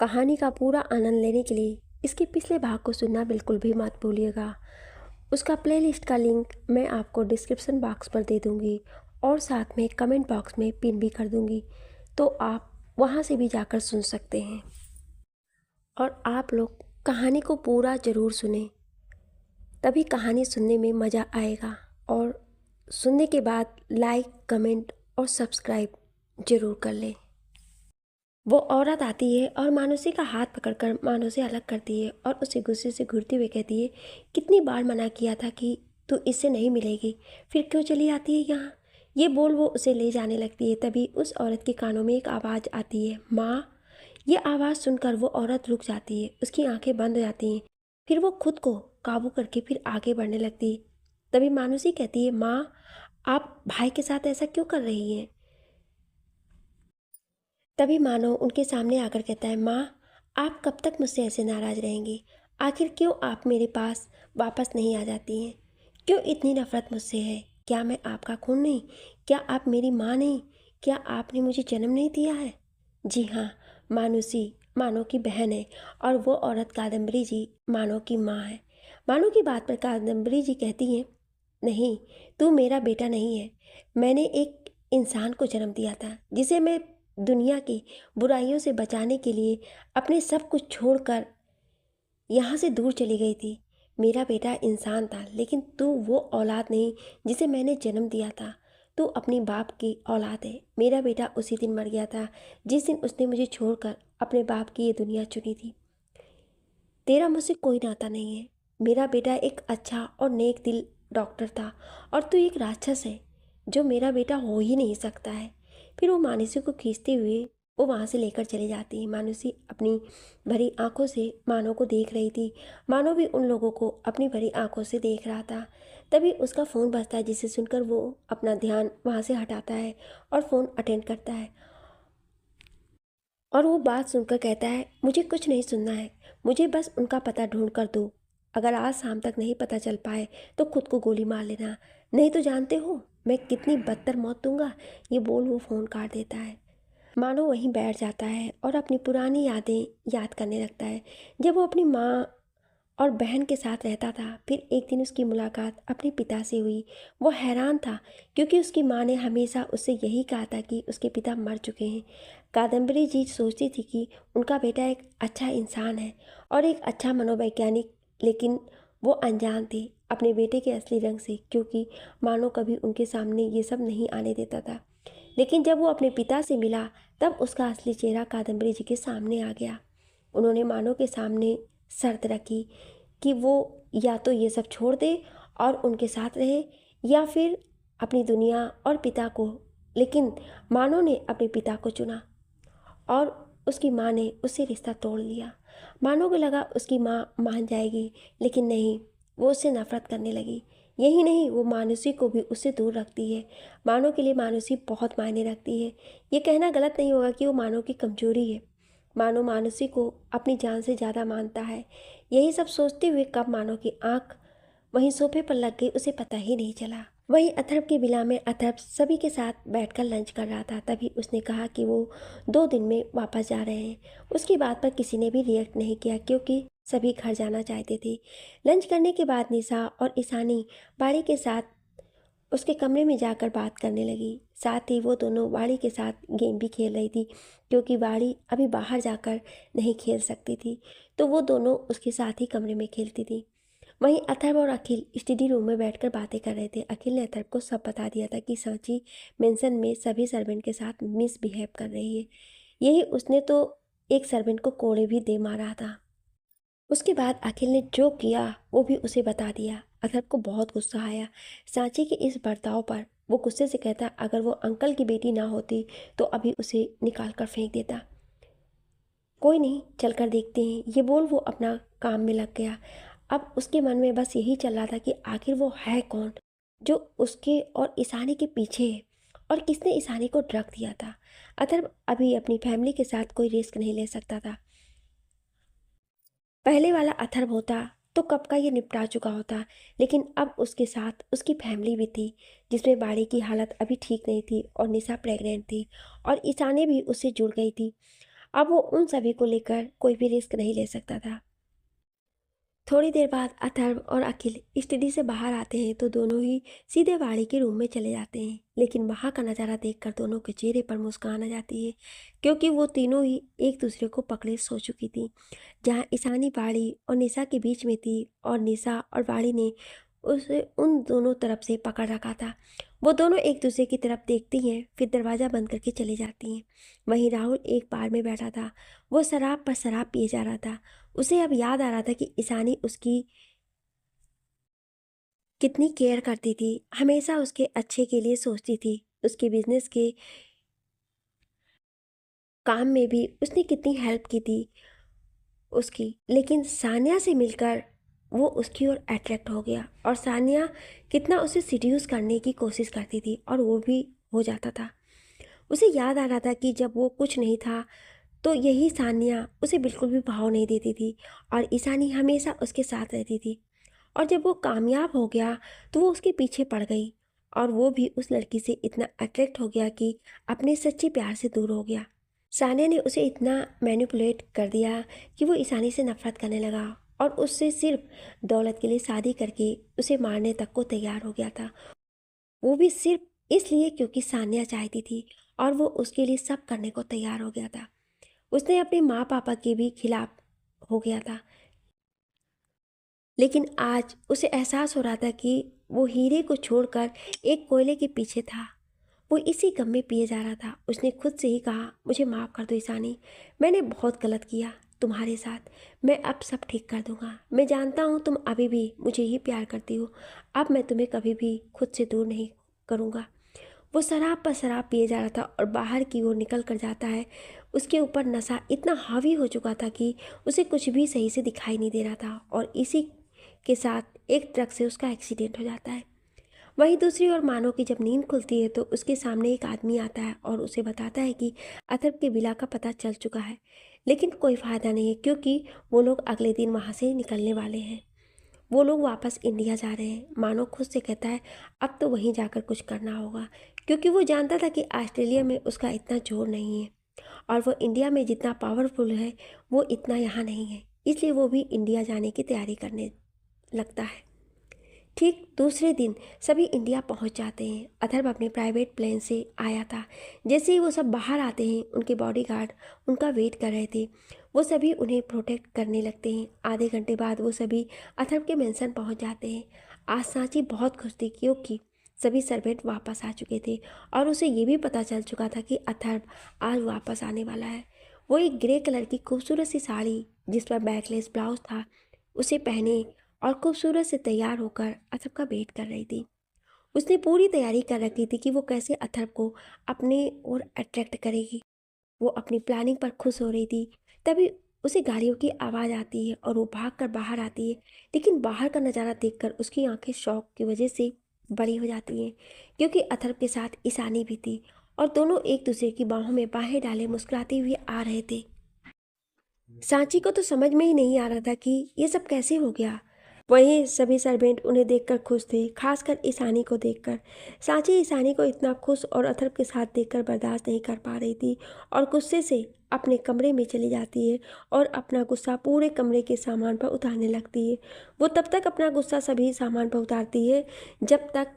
कहानी का पूरा आनंद लेने के लिए इसके पिछले भाग को सुनना बिल्कुल भी मत भूलिएगा। उसका प्लेलिस्ट का लिंक मैं आपको डिस्क्रिप्शन बॉक्स पर दे दूंगी और साथ में कमेंट बॉक्स में पिन भी कर दूंगी, तो आप वहां से भी जाकर सुन सकते हैं। और आप लोग कहानी को पूरा ज़रूर सुने, तभी कहानी सुनने में मज़ा आएगा। और सुनने के बाद लाइक, कमेंट और सब्सक्राइब ज़रूर कर लें। वो औरत आती है और मानुषी का हाथ पकड़कर मानो से अलग करती है और उसे गुस्से से घूरते हुए कहती है, कितनी बार मना किया था कि तू इससे नहीं मिलेगी, फिर क्यों चली आती है यहाँ। ये बोल वो उसे ले जाने लगती है। तभी उस औरत के कानों में एक आवाज़ आती है, माँ। ये आवाज़ सुनकर वो औरत रुक जाती है, उसकी आंखें बंद हो जाती हैं। फिर वो खुद को काबू करके फिर आगे बढ़ने लगती है। तभी मानुषी कहती है, माँ, आप भाई के साथ ऐसा क्यों कर रही हैं। तभी मानो उनके सामने आकर कहता है, माँ, आप कब तक मुझसे ऐसे नाराज़ रहेंगी। आखिर क्यों आप मेरे पास वापस नहीं आ जाती हैं। क्यों इतनी नफ़रत मुझसे है। क्या मैं आपका खून नहीं। क्या आप मेरी माँ नहीं। क्या आपने मुझे जन्म नहीं दिया है। जी हाँ, मानुषी मानो की बहन है और वो औरत कादम्बरी जी मानो की माँ है। मानो की बात पर कादम्बरी जी कहती हैं, नहीं, तू मेरा बेटा नहीं है। मैंने एक इंसान को जन्म दिया था जिसे मैं दुनिया की बुराइयों से बचाने के लिए अपने सब कुछ छोड़कर यहाँ से दूर चली गई थी। मेरा बेटा इंसान था, लेकिन तू वो औलाद नहीं जिसे मैंने जन्म दिया था। तू अपनी बाप की औलाद है। मेरा बेटा उसी दिन मर गया था जिस दिन उसने मुझे छोड़कर अपने बाप की ये दुनिया चुनी थी। तेरा मुझसे कोई नाता नहीं है। मेरा बेटा एक अच्छा और नेक दिल डॉक्टर था और तू एक राक्षस है जो मेरा बेटा हो ही नहीं सकता है। फिर वो मानसी को खींचते हुए वो वहाँ से लेकर चली जाती है। मानसी अपनी भरी आंखों से मानो को देख रही थी। मानो भी उन लोगों को अपनी भरी आंखों से देख रहा था। तभी उसका फ़ोन बजता है, जिसे सुनकर वो अपना ध्यान वहाँ से हटाता है और फ़ोन अटेंड करता है। और वो बात सुनकर कहता है, मुझे कुछ नहीं सुनना है। मुझे बस उनका पता ढूंढ कर दो। अगर आज शाम तक नहीं पता चल पाए तो खुद को गोली मार लेना। नहीं तो जानते हो मैं कितनी बदतर मौत दूंगा। ये बोल वो फ़ोन काट देता है। मानो वहीं बैठ जाता है और अपनी पुरानी यादें याद करने लगता है, जब वो अपनी माँ और बहन के साथ रहता था। फिर एक दिन उसकी मुलाकात अपने पिता से हुई। वो हैरान था क्योंकि उसकी माँ ने हमेशा उससे यही कहा था कि उसके पिता मर चुके हैं। कादम्बरी जी सोचती थी कि उनका बेटा एक अच्छा इंसान है और एक अच्छा मनोवैज्ञानिक, लेकिन वो अनजान थी अपने बेटे के असली रंग से, क्योंकि मानो कभी उनके सामने ये सब नहीं आने देता था। लेकिन जब वो अपने पिता से मिला तब उसका असली चेहरा कादम्बरी जी के सामने आ गया। उन्होंने मानो के सामने शर्त रखी कि वो या तो ये सब छोड़ दे और उनके साथ रहे, या फिर अपनी दुनिया और पिता को। लेकिन मानो ने अपने पिता को चुना और उसकी माँ ने उससे रिश्ता तोड़ लिया। मानो को लगा उसकी माँ मान जाएगी, लेकिन नहीं, वो उससे नफरत करने लगी। यही नहीं, वो मानुषी को भी उससे दूर रखती है। मानो के लिए मानुषी बहुत मायने रखती है। ये कहना गलत नहीं होगा कि वो मानो की कमजोरी है। मानो मानुषी को अपनी जान से ज़्यादा मानता है। यही सब सोचते हुए कब मानो की आंख वहीं सोफे पर लग गई, उसे पता ही नहीं चला। वहीं अथर्व की विला में अथर्व सभी के साथ बैठकर लंच कर रहा था। तभी उसने कहा कि वो 2 दिन में वापस जा रहे हैं। उसकी बात पर किसी ने भी रिएक्ट नहीं किया क्योंकि सभी घर जाना चाहते थे। लंच करने के बाद निशा और ईशानी बाड़ी के साथ उसके कमरे में जाकर बात करने लगी। साथ ही वो दोनों बाड़ी के साथ गेम भी खेल रही थी, क्योंकि बाड़ी अभी बाहर जाकर नहीं खेल सकती थी, तो वो दोनों उसके साथ ही कमरे में खेलती थी। वहीं अथर्व और अखिल स्टडी रूम में बैठकर बातें कर रहे थे। अखिल ने अथर्व को सब बता दिया था कि सांची मेंशन में सभी सर्वेंट के साथ मिसबिहेव कर रही है। यही उसने तो एक सर्वेंट को कोड़े भी दे मारा था। उसके बाद अखिल ने जो किया वो भी उसे बता दिया। अथर्व को बहुत गुस्सा आया सांची के इस बर्ताव पर। वो गुस्से से कहता, अगर वो अंकल की बेटी ना होती तो अभी उसे निकाल कर फेंक देता। कोई नहीं, चलकर देखते हैं। ये बोल वो अपना काम में लग गया। अब उसके मन में बस यही चल रहा था कि आखिर वो है कौन जो उसके और ईशानी के पीछे है, और किसने ईशानी को ड्रग दिया था। अथर्व अभी अपनी फैमिली के साथ कोई रिस्क नहीं ले सकता था। पहले वाला अथर्व होता तो कब का ये निपटा चुका होता, लेकिन अब उसके साथ उसकी फैमिली भी थी, जिसमें बाड़ी की हालत अभी ठीक नहीं थी और निशा प्रेग्नेंट थी और ईशानी भी उससे जुड़ गई थी। अब वो उन सभी को लेकर कोई भी रिस्क नहीं ले सकता था। थोड़ी देर बाद अथर्व और अखिल स्टडी से बाहर आते हैं तो दोनों ही सीधे वाड़ी के रूम में चले जाते हैं। लेकिन वहाँ का नज़ारा देखकर दोनों के चेहरे पर मुस्कान आ जाती है, क्योंकि वो तीनों ही एक दूसरे को पकड़े सो चुकी थी। जहाँ ईशानी वाड़ी और निशा के बीच में थी और निशा और वाड़ी ने उसे उन दोनों तरफ से पकड़ रखा था। वो दोनों एक दूसरे की तरफ देखती हैं, फिर दरवाज़ा बंद करके चली जाती हैं। वहीं राहुल एक बार में बैठा था। वो शराब पर शराब पिए जा रहा था। उसे अब याद आ रहा था कि ईशानी उसकी कितनी केयर करती थी, हमेशा उसके अच्छे के लिए सोचती थी। उसके बिजनेस के काम में भी उसने कितनी हेल्प की थी उसकी। लेकिन सानिया से मिलकर वो उसकी ओर अट्रैक्ट हो गया, और सानिया कितना उसे सिड्यूस करने की कोशिश करती थी और वो भी हो जाता था। उसे याद आ रहा था कि जब वो कुछ नहीं था तो यही सानिया उसे बिल्कुल भी भाव नहीं देती थी और ईशानी हमेशा उसके साथ रहती थी। और जब वो कामयाब हो गया तो वो उसके पीछे पड़ गई, और वो भी उस लड़की से इतना अट्रैक्ट हो गया कि अपने सच्चे प्यार से दूर हो गया। सानिया ने उसे इतना मैनिपुलेट कर दिया कि वो ईशानी से नफरत करने लगा और उससे सिर्फ दौलत के लिए शादी करके उसे मारने तक को तैयार हो गया था। वो भी सिर्फ इसलिए क्योंकि सानिया चाहती थी, और वो उसके लिए सब करने को तैयार हो गया था। उसने अपने माँ पापा के भी खिलाफ हो गया था। लेकिन आज उसे एहसास हो रहा था कि वो हीरे को छोड़कर एक कोयले के पीछे था। वो इसी गम में पिए जा रहा था। उसने खुद से ही कहा, मुझे माफ़ कर दो ईशानी, मैंने बहुत गलत किया तुम्हारे साथ। मैं अब सब ठीक कर दूंगा। मैं जानता हूँ तुम अभी भी मुझे ही प्यार करती हो। अब मैं तुम्हें कभी भी खुद से दूर नहीं करूँगा। वो शराब पर शराब पिए जा रहा था और बाहर की ओर निकल कर जाता है। उसके ऊपर नशा इतना हावी हो चुका था कि उसे कुछ भी सही से दिखाई नहीं दे रहा था, और इसी के साथ एक ट्रक से उसका एक्सीडेंट हो जाता है। वहीं दूसरी ओर मानो कि जब नींद खुलती है तो उसके सामने एक आदमी आता है और उसे बताता है कि अथर्व के विला का पता चल चुका है। लेकिन कोई फ़ायदा नहीं है, क्योंकि वो लोग अगले दिन वहाँ से निकलने वाले हैं। वो लोग वापस इंडिया जा रहे हैं। मानो खुद से कहता है अब तो वहीं जाकर कुछ करना होगा, क्योंकि वो जानता था कि ऑस्ट्रेलिया में उसका इतना जोर नहीं है, और वो इंडिया में जितना पावरफुल है वो इतना यहाँ नहीं है। इसलिए वो भी इंडिया जाने की तैयारी करने लगता है। ठीक दूसरे दिन सभी इंडिया पहुंच जाते हैं। अथर्व अपने प्राइवेट प्लेन से आया था। जैसे ही वो सब बाहर आते हैं उनके बॉडीगार्ड उनका वेट कर रहे थे। वो सभी उन्हें प्रोटेक्ट करने लगते हैं। आधे घंटे बाद वो सभी अथर्व के मेंशन पहुंच जाते हैं। आज सांची बहुत खुश थी, क्योंकि सभी सर्वेंट वापस आ चुके थे और उसे ये भी पता चल चुका था कि अथर्व आज वापस आने वाला है। वो एक ग्रे कलर की खूबसूरत सी साड़ी जिस पर बैकलेस ब्लाउज था उसे पहने और खूबसूरत से तैयार होकर अथर्व का वेट कर रही थी। उसने पूरी तैयारी कर रखी थी कि वो कैसे अथर्व को अपने ओर अट्रैक्ट करेगी। वो अपनी प्लानिंग पर खुश हो रही थी। तभी उसे गाड़ियों की आवाज़ आती है और वो भागकर बाहर आती है। लेकिन बाहर का नज़ारा देखकर उसकी आंखें शौक की वजह से बड़ी हो जाती हैं, क्योंकि अथर्व के साथ ईशानी भी थी और दोनों एक दूसरे की बाहों में बाहें डाले मुस्कुराते हुए आ रहे थे। सांची को तो समझ में ही नहीं आ रहा था कि ये सब कैसे हो गया। वहीं सभी सर्वेंट उन्हें देखकर खुश थे, खासकर ईशानी को देखकर। सांची ईशानी को इतना खुश और अथर्व के साथ देखकर बर्दाश्त नहीं कर पा रही थी और गुस्से से अपने कमरे में चली जाती है और अपना गुस्सा पूरे कमरे के सामान पर उतारने लगती है। वो तब तक अपना गुस्सा सभी सामान पर उतारती है जब तक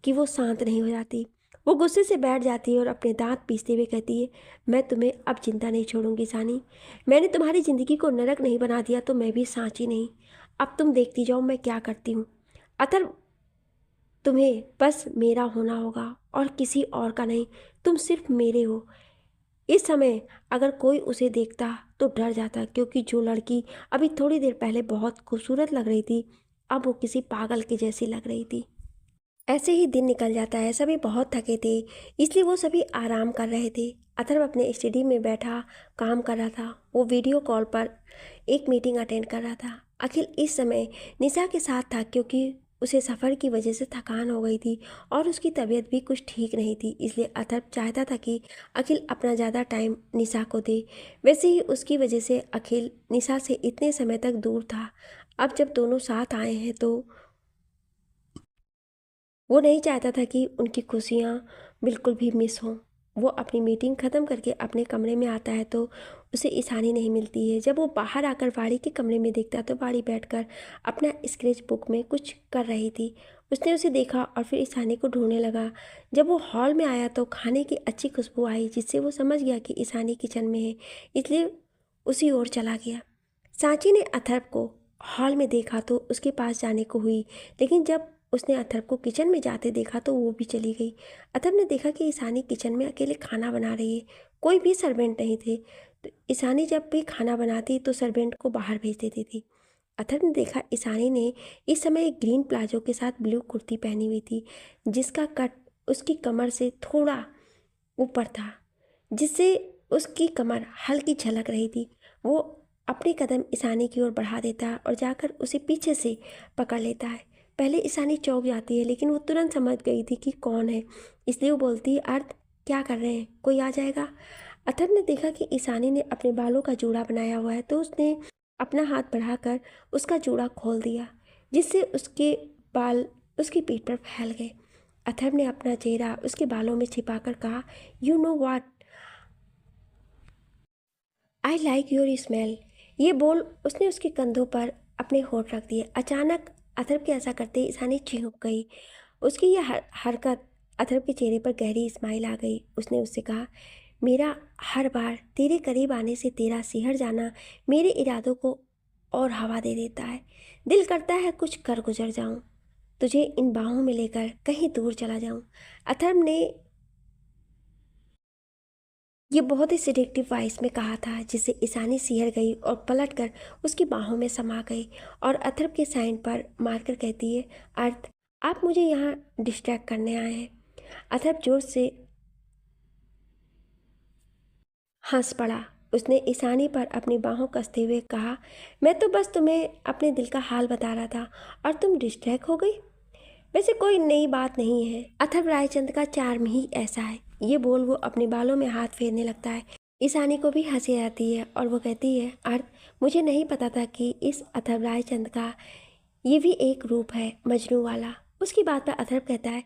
कि वो शांत नहीं हो जाती। वो गुस्से से बैठ जाती है और अपने दांत पीसते हुए कहती है, मैं तुम्हें अब चिंता नहीं छोड़ूंगी सानी। मैंने तुम्हारी ज़िंदगी को नरक नहीं बना दिया तो मैं भी सांची नहीं। अब तुम देखती जाओ मैं क्या करती हूँ। अतर तुम्हें बस मेरा होना होगा और किसी और का नहीं। तुम सिर्फ मेरे हो। इस समय अगर कोई उसे देखता तो डर जाता, क्योंकि जो लड़की अभी थोड़ी देर पहले बहुत खूबसूरत लग रही थी अब वो किसी पागल की जैसी लग रही थी। ऐसे ही दिन निकल जाता है। सभी बहुत थके थे, इसलिए वो सभी आराम कर रहे थे। अथर्व अपने स्टडी में बैठा काम कर रहा था। वो वीडियो कॉल पर एक मीटिंग अटेंड कर रहा था। अखिल इस समय निशा के साथ था, क्योंकि उसे सफ़र की वजह से थकान हो गई थी और उसकी तबीयत भी कुछ ठीक नहीं थी। इसलिए अथर्व चाहता था कि अखिल अपना ज़्यादा टाइम निशा को दे। वैसे ही उसकी वजह से अखिल निशा से इतने समय तक दूर था। अब जब दोनों साथ आए हैं तो वो नहीं चाहता था कि उनकी खुशियाँ बिल्कुल भी मिस हों। वो अपनी मीटिंग ख़त्म करके अपने कमरे में आता है तो उसे ईशानी नहीं मिलती है। जब वो बाहर आकर वाड़ी के कमरे में देखता है तो वाड़ी बैठकर अपना स्केच बुक में कुछ कर रही थी। उसने उसे देखा और फिर ईशानी को ढूंढने लगा। जब वो हॉल में आया तो खाने की अच्छी खुशबू आई, जिससे वो समझ गया कि ईशानी किचन में है, इसलिए उसी ओर चला गया। सांची ने अथर्व को हॉल में देखा तो उसके पास जाने को हुई, लेकिन जब उसने अथर्व को किचन में जाते देखा तो वो भी चली गई। अथर्व ने देखा कि ईशानी किचन में अकेले खाना बना रही है, कोई भी सर्वेंट नहीं थे। तो ईशानी जब भी खाना बनाती तो सर्वेंट को बाहर भेज देती थी। अथर्व ने देखा ईशानी ने इस समय एक ग्रीन प्लाजो के साथ ब्लू कुर्ती पहनी हुई थी, जिसका कट उसकी कमर से थोड़ा ऊपर था, जिससे उसकी कमर हल्की झलक रही थी। वो अपने कदम ईशानी की ओर बढ़ा देता है और जाकर उसे पीछे से पकड़ लेता है। पहले ईशानी चौंक जाती है, लेकिन वो तुरंत समझ गई थी कि कौन है, इसलिए वो बोलती है, अर्थ क्या कर रहे हैं, कोई आ जाएगा। अथर्व ने देखा कि ईशानी ने अपने बालों का जूड़ा बनाया हुआ है तो उसने अपना हाथ बढ़ाकर उसका जूड़ा खोल दिया, जिससे उसके बाल उसकी पीठ पर फैल गए। अथर्व ने अपना चेहरा उसके बालों में छिपाकर कहा, you know what, I like your smell. ये बोल उसने उसके कंधों पर अपने होठ रख दिए। अचानक अथर्व के ऐसा करते ईशानी चौंक गई। उसकी यह हरकत अथर्व के चेहरे पर गहरी स्माइल आ गई। उसने उससे कहा, मेरा हर बार तेरे करीब आने से तेरा सिहर जाना मेरे इरादों को और हवा दे देता है। दिल करता है कुछ कर गुजर जाऊं, तुझे इन बाहों में लेकर कहीं दूर चला जाऊं। अथर्व ने ये बहुत ही सिडेक्टिव वॉइस में कहा था, जिससे ईशानी सिहर गई और पलटकर उसकी बाहों में समा गई और अथर्व के साइन पर मारकर कहती है, अर्थ आप मुझे यहाँ डिस्ट्रैक्ट करने आए हैं। अथर्व जोर से हंस पड़ा। उसने ईशानी पर अपनी बाहों कसते हुए कहा, मैं तो बस तुम्हें अपने दिल का हाल बता रहा था और तुम डिस्ट्रैक्ट हो गई। वैसे कोई नई बात नहीं है, अथर्व रायचंद का चार्म ही ऐसा है। ये बोल वो अपने बालों में हाथ फेरने लगता है। ईशानी को भी हंसी आती है और वो कहती है, अर्थ मुझे नहीं पता था कि इस अथर्व रायचंद का ये भी एक रूप है, मजनू वाला। उसकी बात पर अथर्व कहता है,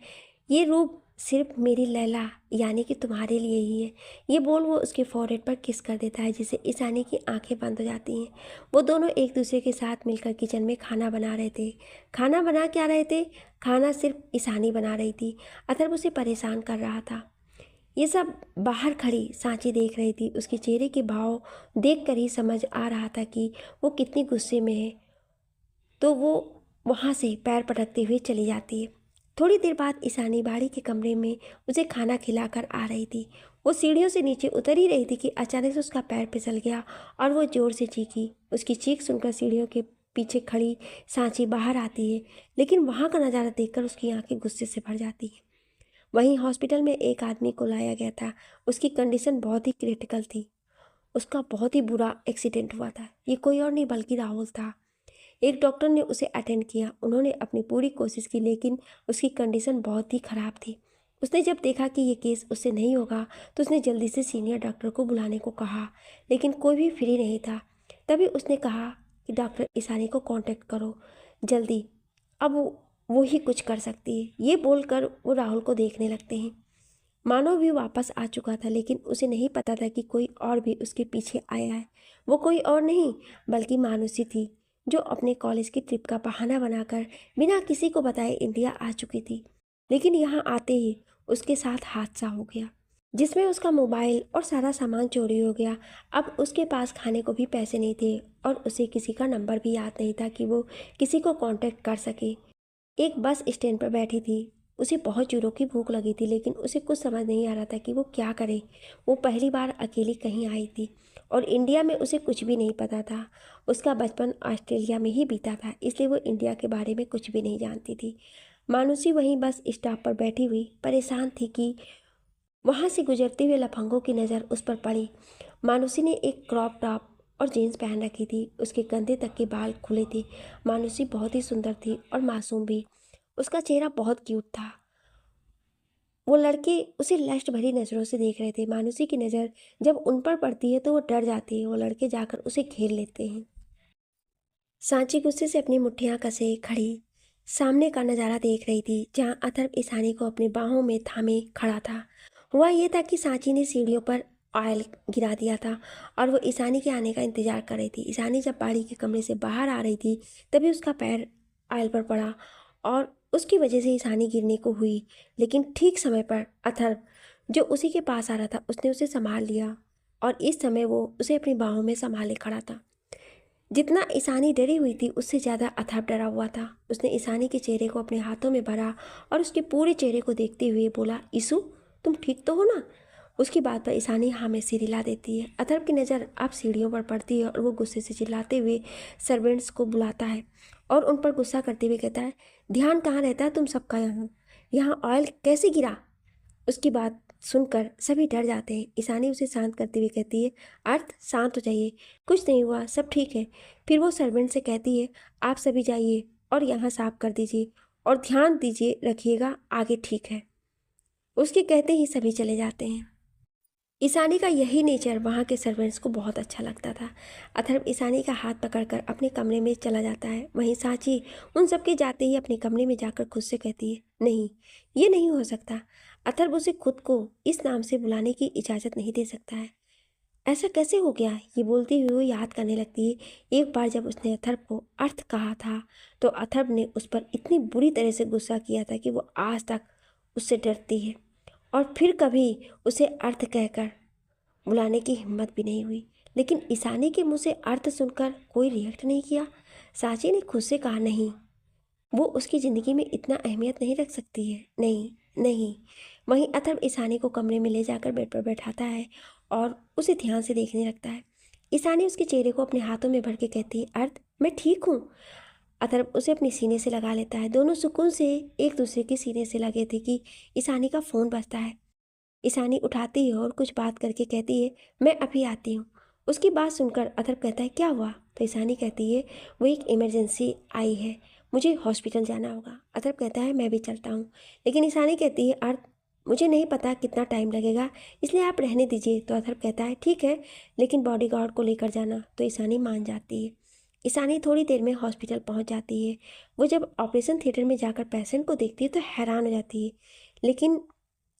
ये रूप सिर्फ मेरी लैला यानी कि तुम्हारे लिए ही है। ये बोल वो उसके फॉरहेड पर किस कर देता है, जिससे ईशानी की आंखें बंद हो जाती हैं। वो दोनों एक दूसरे के साथ मिलकर किचन में खाना बना रहे थे। खाना बना क्या रहे थे? खाना सिर्फ ईशानी बना रही थी। अथर्व उसे परेशान कर रहा था। ये सब बाहर खड़ी सांची देख रही थी। उसके चेहरे के भाव देख कर ही समझ आ रहा था कि वो कितनी गुस्से में है। तो वो वहाँ से पैर पटकते हुए चली जाती है। थोड़ी देर बाद ईशानी बाड़ी के कमरे में उसे खाना खिलाकर आ रही थी। वो सीढ़ियों से नीचे उतर ही रही थी कि अचानक से उसका पैर फिसल गया और वो जोर से चीखी। उसकी चीख सुनकर सीढ़ियों के पीछे खड़ी सांची बाहर आती है, लेकिन वहाँ का नज़ारा देखकर उसकी आंखें गुस्से से भर जाती हैं। वहीं हॉस्पिटल में एक आदमी को लाया गया था। उसकी कंडीशन बहुत ही क्रिटिकल थी। उसका बहुत ही बुरा एक्सीडेंट हुआ था। ये कोई और नहीं बल्कि राहुल था। एक डॉक्टर ने उसे अटेंड किया। उन्होंने अपनी पूरी कोशिश की, लेकिन उसकी कंडीशन बहुत ही ख़राब थी। उसने जब देखा कि ये केस उससे नहीं होगा तो उसने जल्दी से सीनियर डॉक्टर को बुलाने को कहा, लेकिन कोई भी फ्री नहीं था। तभी उसने कहा कि डॉक्टर ईशानी को कांटेक्ट करो जल्दी, अब वो ही कुछ कर सकती है। ये बोलकर वो राहुल को देखने लगते हैं। मानव भी वापस आ चुका था, लेकिन उसे नहीं पता था कि कोई और भी उसके पीछे आया है। वो कोई और नहीं बल्कि मानुषी थी, जो अपने कॉलेज की ट्रिप का बहाना बनाकर बिना किसी को बताए इंडिया आ चुकी थी। लेकिन यहाँ आते ही उसके साथ हादसा हो गया, जिसमें उसका मोबाइल और सारा सामान चोरी हो गया। अब उसके पास खाने को भी पैसे नहीं थे और उसे किसी का नंबर भी याद नहीं था कि वो किसी को कांटेक्ट कर सके। एक बस स्टैंड पर बैठी थी। उसे बहुत जोरों की भूख लगी थी, लेकिन उसे कुछ समझ नहीं आ रहा था कि वो क्या करे। वो पहली बार अकेली कहीं आई थी और इंडिया में उसे कुछ भी नहीं पता था। उसका बचपन ऑस्ट्रेलिया में ही बीता था, इसलिए वो इंडिया के बारे में कुछ भी नहीं जानती थी। मानुषी वहीं बस स्टॉप पर बैठी हुई परेशान थी कि वहाँ से गुजरते हुए लफंगों की नज़र उस पर पड़ी। मानुषी ने एक क्रॉप टॉप और जीन्स पहन रखी थी। उसके कंधे तक के बाल खुले थे। मानुषी बहुत ही सुंदर थी और मासूम भी। उसका चेहरा बहुत क्यूट था। वो लड़के उसे लस्ट भरी नज़रों से देख रहे थे। मानुषी की नज़र जब उन पर पड़ती है तो वो डर जाती है। वो लड़के जाकर उसे घेर लेते हैं। सांची गुस्से से अपनी मुट्ठियां कसे खड़ी सामने का नज़ारा देख रही थी, जहां अथर्व ईशानी को अपनी बाहों में थामे खड़ा था। हुआ ये था कि सांची ने सीढ़ियों पर ऑयल गिरा दिया था और वो ईशानी के आने का इंतजार कर रही थी। ईशानी जब बाड़ी के कमरे से बाहर आ रही थी तभी उसका पैर ऑयल पर पड़ा और उसकी वजह से ईशानी गिरने को हुई। लेकिन ठीक समय पर अथर्व, जो उसी के पास आ रहा था, उसने उसे संभाल लिया और इस समय वो उसे अपनी बाहों में संभाले खड़ा था। जितना ईशानी डरी हुई थी उससे ज़्यादा अथर्व डरा हुआ था। उसने ईशानी के चेहरे को अपने हाथों में भरा और उसके पूरे चेहरे को देखते हुए बोला, ईशु तुम ठीक तो हो ना? उसकी बात पर ईशानी हाँ में सिर हिला देती है। अथर्व की नज़र अब सीढ़ियों पर पड़ती है और वो गुस्से से चिल्लाते हुए सर्वेंट्स को बुलाता है और उन पर गुस्सा करते हुए कहता है, ध्यान कहाँ रहता है तुम सबका यहाँ? यहाँ ऑयल कैसे गिरा? उसकी बात सुनकर सभी डर जाते हैं। ईशानी उसे शांत करते हुए कहती है, अर्थ शांत हो जाइए, कुछ नहीं हुआ, सब ठीक है। फिर वो सर्वेंट से कहती है, आप सभी जाइए और यहाँ साफ कर दीजिए और ध्यान दीजिए रखिएगा, आगे ठीक है। उसके कहते ही सभी चले जाते हैं। ईशानी का यही नेचर वहाँ के सर्वेंट्स को बहुत अच्छा लगता था। अथर्व ईशानी का हाथ पकड़कर अपने कमरे में चला जाता है। वहीं सांची उन सबके जाते ही अपने कमरे में जाकर खुद से कहती है, नहीं, ये नहीं हो सकता। अथर्व उसे खुद को इस नाम से बुलाने की इजाज़त नहीं दे सकता है। ऐसा कैसे हो गया? ये बोलती हुई वो याद करने लगती है एक बार जब उसने अथर्व को अर्थ कहा था तो अथर्व ने उस पर इतनी बुरी तरह से गुस्सा किया था कि वो आज तक उससे डरती है और फिर कभी उसे अर्थ कहकर बुलाने की हिम्मत भी नहीं हुई। लेकिन ईशानी के मुंह से अर्थ सुनकर कोई रिएक्ट नहीं किया। सांची ने खुद से कहा, नहीं, वो उसकी ज़िंदगी में इतना अहमियत नहीं रख सकती है, नहीं नहीं। वहीं अथर्व ईशानी को कमरे में ले जाकर बेड पर बैठाता है और उसे ध्यान से देखने लगता है। ईशानी उसके चेहरे को अपने हाथों में भर के कहती है, अर्थ मैं ठीक हूँ। अथर्व उसे अपने सीने से लगा लेता है। दोनों सुकून से एक दूसरे के सीने से लगे थे कि ईशानी का फ़ोन बजता है। ईशानी उठाती है और कुछ बात करके कहती है, मैं अभी आती हूँ। उसकी बात सुनकर अथर्व कहता है, क्या हुआ? तो ईशानी कहती है, वो एक इमरजेंसी आई है, मुझे हॉस्पिटल जाना होगा। अथर्व कहता है, मैं भी चलता हूँ। लेकिन ईशानी कहती है, अर्थ मुझे नहीं पता कितना टाइम लगेगा, इसलिए आप रहने दीजिए। तो अथर्व कहता है, ठीक है, लेकिन बॉडीगार्ड को लेकर जाना। तो ईशानी मान जाती है। ईशानी थोड़ी देर में हॉस्पिटल पहुंच जाती है। वो जब ऑपरेशन थिएटर में जाकर पेशेंट को देखती है तो हैरान हो जाती है, लेकिन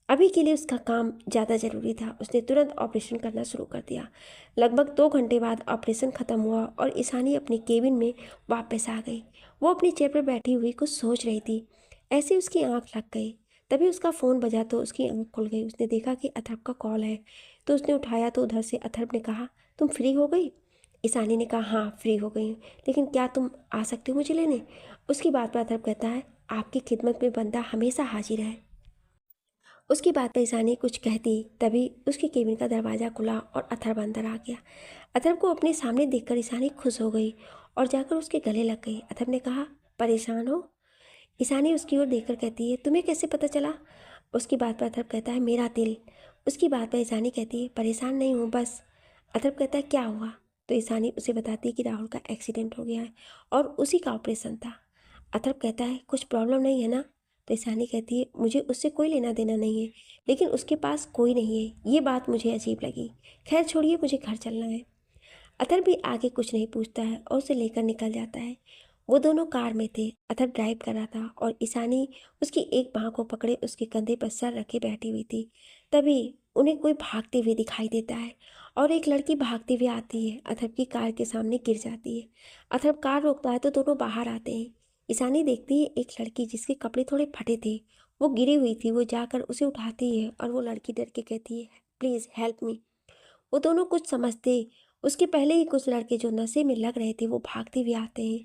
अभी के लिए उसका काम ज़्यादा ज़रूरी था। उसने तुरंत ऑपरेशन करना शुरू कर दिया। लगभग 2 घंटे बाद ऑपरेशन ख़त्म हुआ और ईशानी अपनी केबिन में वापस आ गई। वो अपनी चेयर पर बैठी हुई कुछ सोच रही थी। ऐसे उसकी आंख लग गई। तभी उसका फ़ोन बजा तो उसकी आंख खुल गई। उसने देखा कि अथर्व का कॉल है तो उसने उठाया तो उधर से अथर्व ने कहा, तुम फ्री हो गई? ईशानी ने कहा, हाँ फ्री हो गई हूँ, लेकिन क्या तुम आ सकते हो मुझे लेने? उसकी बात पर अथर्व कहता है, आपकी खिदमत में बंदा हमेशा हाजिर है। उसकी बात पर ईशानी कुछ कहती तभी उसके केबिन का दरवाज़ा खुला और अथर्व अंदर आ गया। अथर्व को अपने सामने देखकर ईशानी खुश हो गई और जाकर उसके गले लग गई। अथर्व ने कहा, परेशान हो? ईशानी उसकी ओर देखकर कहती है, तुम्हें कैसे पता चला? उसकी बात पर अथर्व कहता है, मेरा दिल। उसकी बात पर ईशानी कहती है, परेशान नहीं हूँ बस। अथर्व कहता है, क्या हुआ? तो ईशानी उसे बताती है कि राहुल का एक्सीडेंट हो गया है और उसी का ऑपरेशन था। अथर्व कहता है, कुछ प्रॉब्लम नहीं है ना? तो ईशानी कहती है, मुझे उससे कोई लेना देना नहीं है, लेकिन उसके पास कोई नहीं है, ये बात मुझे अजीब लगी। खैर छोड़िए, मुझे घर चलना है। अथर्व भी आगे कुछ नहीं पूछता है और उसे लेकर निकल जाता है। वो दोनों कार में थे। अथर्व ड्राइव कर रहा था और ईशानी उसकी एक बाह को पकड़े उसके कंधे पर सर रखे बैठी हुई थी। तभी उन्हें कोई भागते हुए दिखाई देता है और एक लड़की भागते हुए आती है, अथर्व की कार के सामने गिर जाती है। अथर्व कार रोकता है तो दोनों बाहर आते हैं। ईशानी देखती है एक लड़की जिसके कपड़े थोड़े फटे थे, वो गिरी हुई थी। वो जाकर उसे उठाती है और वो लड़की डर के कहती है, प्लीज़ हेल्प मी। वो दोनों कुछ समझते उसके पहले ही कुछ लड़के जो नशे में लग रहे थे वो भागते हुए आते हैं।